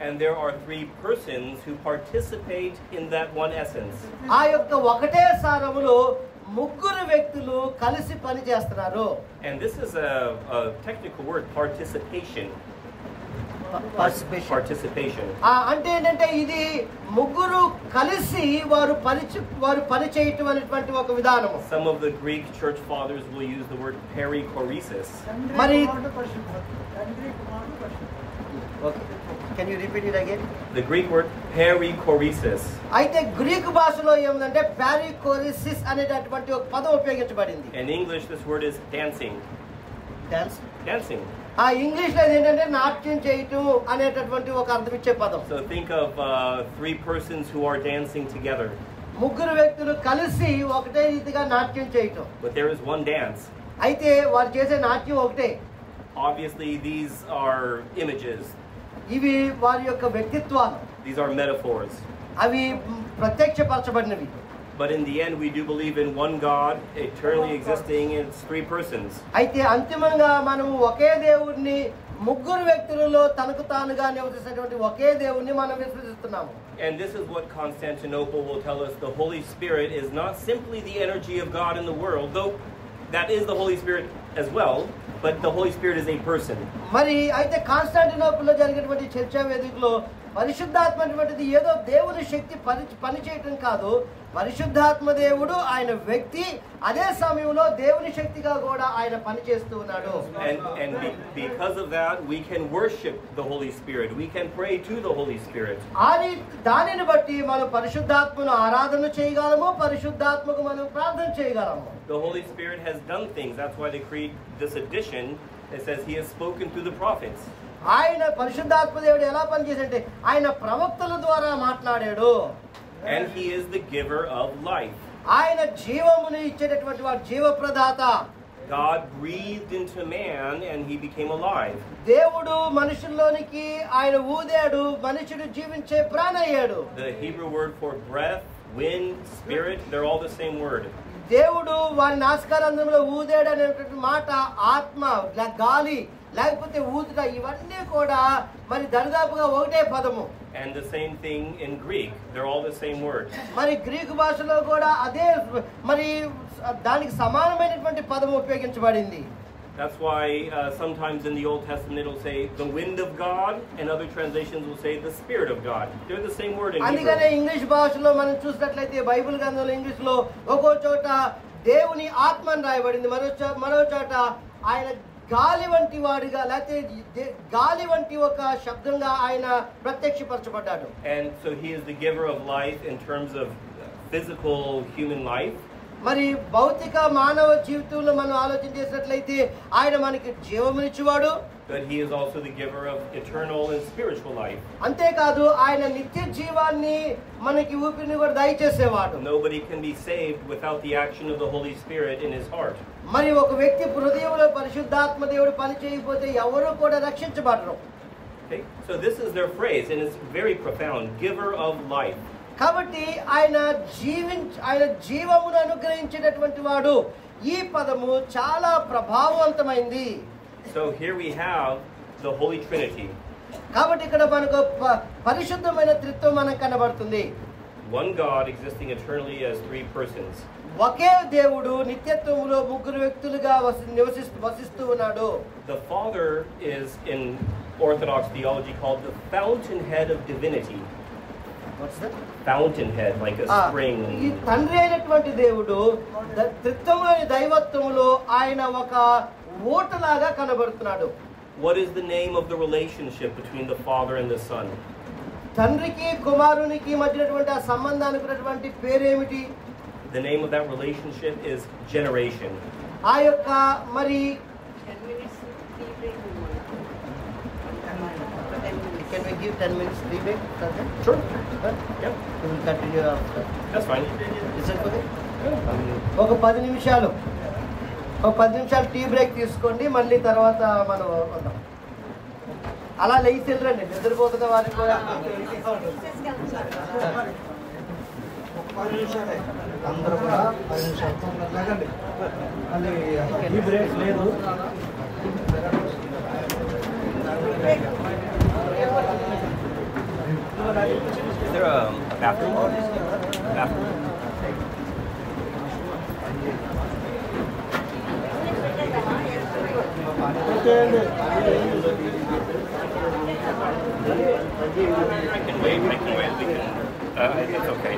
And there are three persons who participate in that one essence. ఆ యొక్క ఒకటే సారములో ముగ్గురు వ్యక్తులు కలిసి పని చేస్తున్నారు. And this is a technical word, participation. Participation. అంటే ఏంటంటే ఇది ముగ్గురు కలిసి వారు పని చేయటం అనేటువంటి ఒక విధానం. Some of the Greek church fathers will use the word perichoresis. మరి Can you repeat it again? The Greek word perichoresis. అయితే గ్రీకు భాషలో ఏముందంటే perichoresis అనేటటువంటి ఒక పదం ఉపయోగించబడింది. In English this word is dancing. Dancing. ఆ ఇంగ్లీష్ లో ఏంటంటే నాట్యం చేయటం అనేటటువంటి ఒక అర్థం ఇచ్చే పదం. So think of three persons who are dancing together. ముగ్గురు వ్యక్తులు కలిసి ఒకటే రీతిగా నాట్యం చేయటం. But there is one dance. అయితే వారు చేసే నాట్యం ఒకటే. Obviously these are images. ఇవి వారి యొక్క వ్యక్తిత్వాలు. These are metaphors. అవి ప్రత్యక్షపరచబడినవి. But in the end we do believe in one God eternally existing in three persons. అయితే అంతిమంగా మనం ఒకే దేవుడిని ముగ్గురు వ్యక్తులలో తనకు తానుగా నివసించేటువంటి ఒకే దేవుడిని మనం విశ్వసిస్తున్నాము. And this is what Constantinople will tell us. The Holy Spirit is not simply the energy of God in the world, though that is the Holy Spirit as well, but the Holy Spirit is a person. మరి అయితే Constantinople లో జరిగినటువంటి చర్చా వేదికలో పరిశుద్ధాత్మ అనేటువంటిది ఏదో దేవుని శక్తి పని చేయటం కాదు. పరిశుద్ధాత్మ దేవుడు ఆయన వ్యక్తి, అదే సమయంలో దేవుని శక్తిగా కూడా ఆయన పని చేస్తూ ఉన్నాడు. Because of that we can worship the Holy Spirit, we can pray to the Holy Spirit. దానిని బట్టి మనం పరిశుద్ధాత్మను ఆరాధన చేయగలము, పరిశుద్ధాత్మకు మనం ప్రార్థన చేయగలము. The Holy Spirit has done things. That's why they create this edition. It says he has spoken through the prophets. ఆయన పరిశుద్ధాత్మ దేవుడు ఎలా పనిచేసంటే ఆయన ప్రవక్తల ద్వారా మాట్లాడాడు. And he is the giver of life. ఆయన జీవమును ఇచ్చేటటువంటి వాడు, జీవప్రదాత. God breathed into man and he became alive. దేవుడు మనుషుల్లోనికి ఆయన ఊదాడు, మనుషుడు జీవించే ప్రాణయ్యాడు. The Hebrew word for breath, wind, spirit, they're all the same word. దేవుడు వారి నాసికారంధ్రంలో ఊదాడు అనేటువంటి మాట ఆత్మ, గాలి, లేకపోతే ఊదుట, ఇవన్నీ కూడా మరి దరిదాపుగా ఒకటే పదము. And the same thing in Greek, they're all the same word. మరి గ్రీకు భాషలో కూడా అదే మరి దానికి సమానమైనటువంటి పదం ఉపయోగించబడింది. That's why sometimes in the Old Testament it'll say the wind of God, and other translations will say the Spirit of God. They're the same word in Hebrew. అందుకనే ఇంగ్లీష్ భాషలో మనం చూసినట్లయితే బైబిల్ గ్రంథంలో ఇంగ్లీష్ లో ఒక్కో చోట దేవుని ఆత్మ అని రాయబడింది, మరో చోట ఆయన గాలి వంటి వాడిగా, లేకపోతే గాలి వంటి ఒక శబ్దంగా ఆయన ప్రత్యక్షపరచబడ్డాడు. And so he is the giver of life in terms of physical human life. మరి భౌతిక మానవ జీవితంలో మనం ఆలోచన చేసినట్లయితే ఆయన మనకి జీవమునిచ్చేవాడు. But he is also the giver of eternal and spiritual life. అంతేకాదు ఆయన నిత్య జీవాన్ని మనకి ఊపిరిని కూడా దయచేసేవాడు. Nobody can be saved without the action of the Holy Spirit in his heart. మరి ఒక వ్యక్తి హృదయంలో పరిశుద్ధాత్మ దేవుడు పని చేయకపోతే ఎవరు కూడా రక్షించబడరు. Okay, so this is their phrase, and it's very profound: giver of life. కాబట్టి ఆయన జీవమును అనుగ్రహించేటటువంటి వాడు. ఈ పదము చాలా ప్రభావవంతమైంది. So here we have the Holy Trinity. కాబట్టి ఇక్కడ మనకు పరిశుద్ధమైన త్రిత్వం మనకు కనబడుతుంది. One God existing eternally as three persons. ఒకే దేవుడు నిత్యత్వములో ముగ్గురు వ్యక్తులుగా వసిస్తూ ఉన్నాడు. The Father is in Orthodox theology called the fountainhead of divinity. What's that? Fountainhead, like a spring. ఈ తండ్రి అయినటువంటి దేవుడు త్రిత్వములోని దైవత్వములో ఆయన ఒక ఓటలాగా కనబడుతున్నాడు. What is the name of the relationship between the Father and the Son? తండ్రికి కుమారునికి మధ్యనటువంటి ఆ సంబంధానికి ఉన్నటువంటి పేరేమిటి? The name of that relationship is generation. ఆ యొక్క మరి 10 minutes tea break. can we give 10 minutes free break? Sure. Yeah. We will continue after. That's fine. Is it okay? ఒక 10 నిమిషాలు టీ బ్రేక్ తీసుకోండి, మళ్ళీ తర్వాత మనం వద్దాం. అలా లేచి వెళ్ళండి, నిద్రపోతున్న వారికి కూడా అందరూ కూడా 10 నిమిషాలు లాగండి. మళ్ళీ టీ బ్రేక్ లేదు. Is there a bathroom? Bathroom? I can wait. We can. It's okay.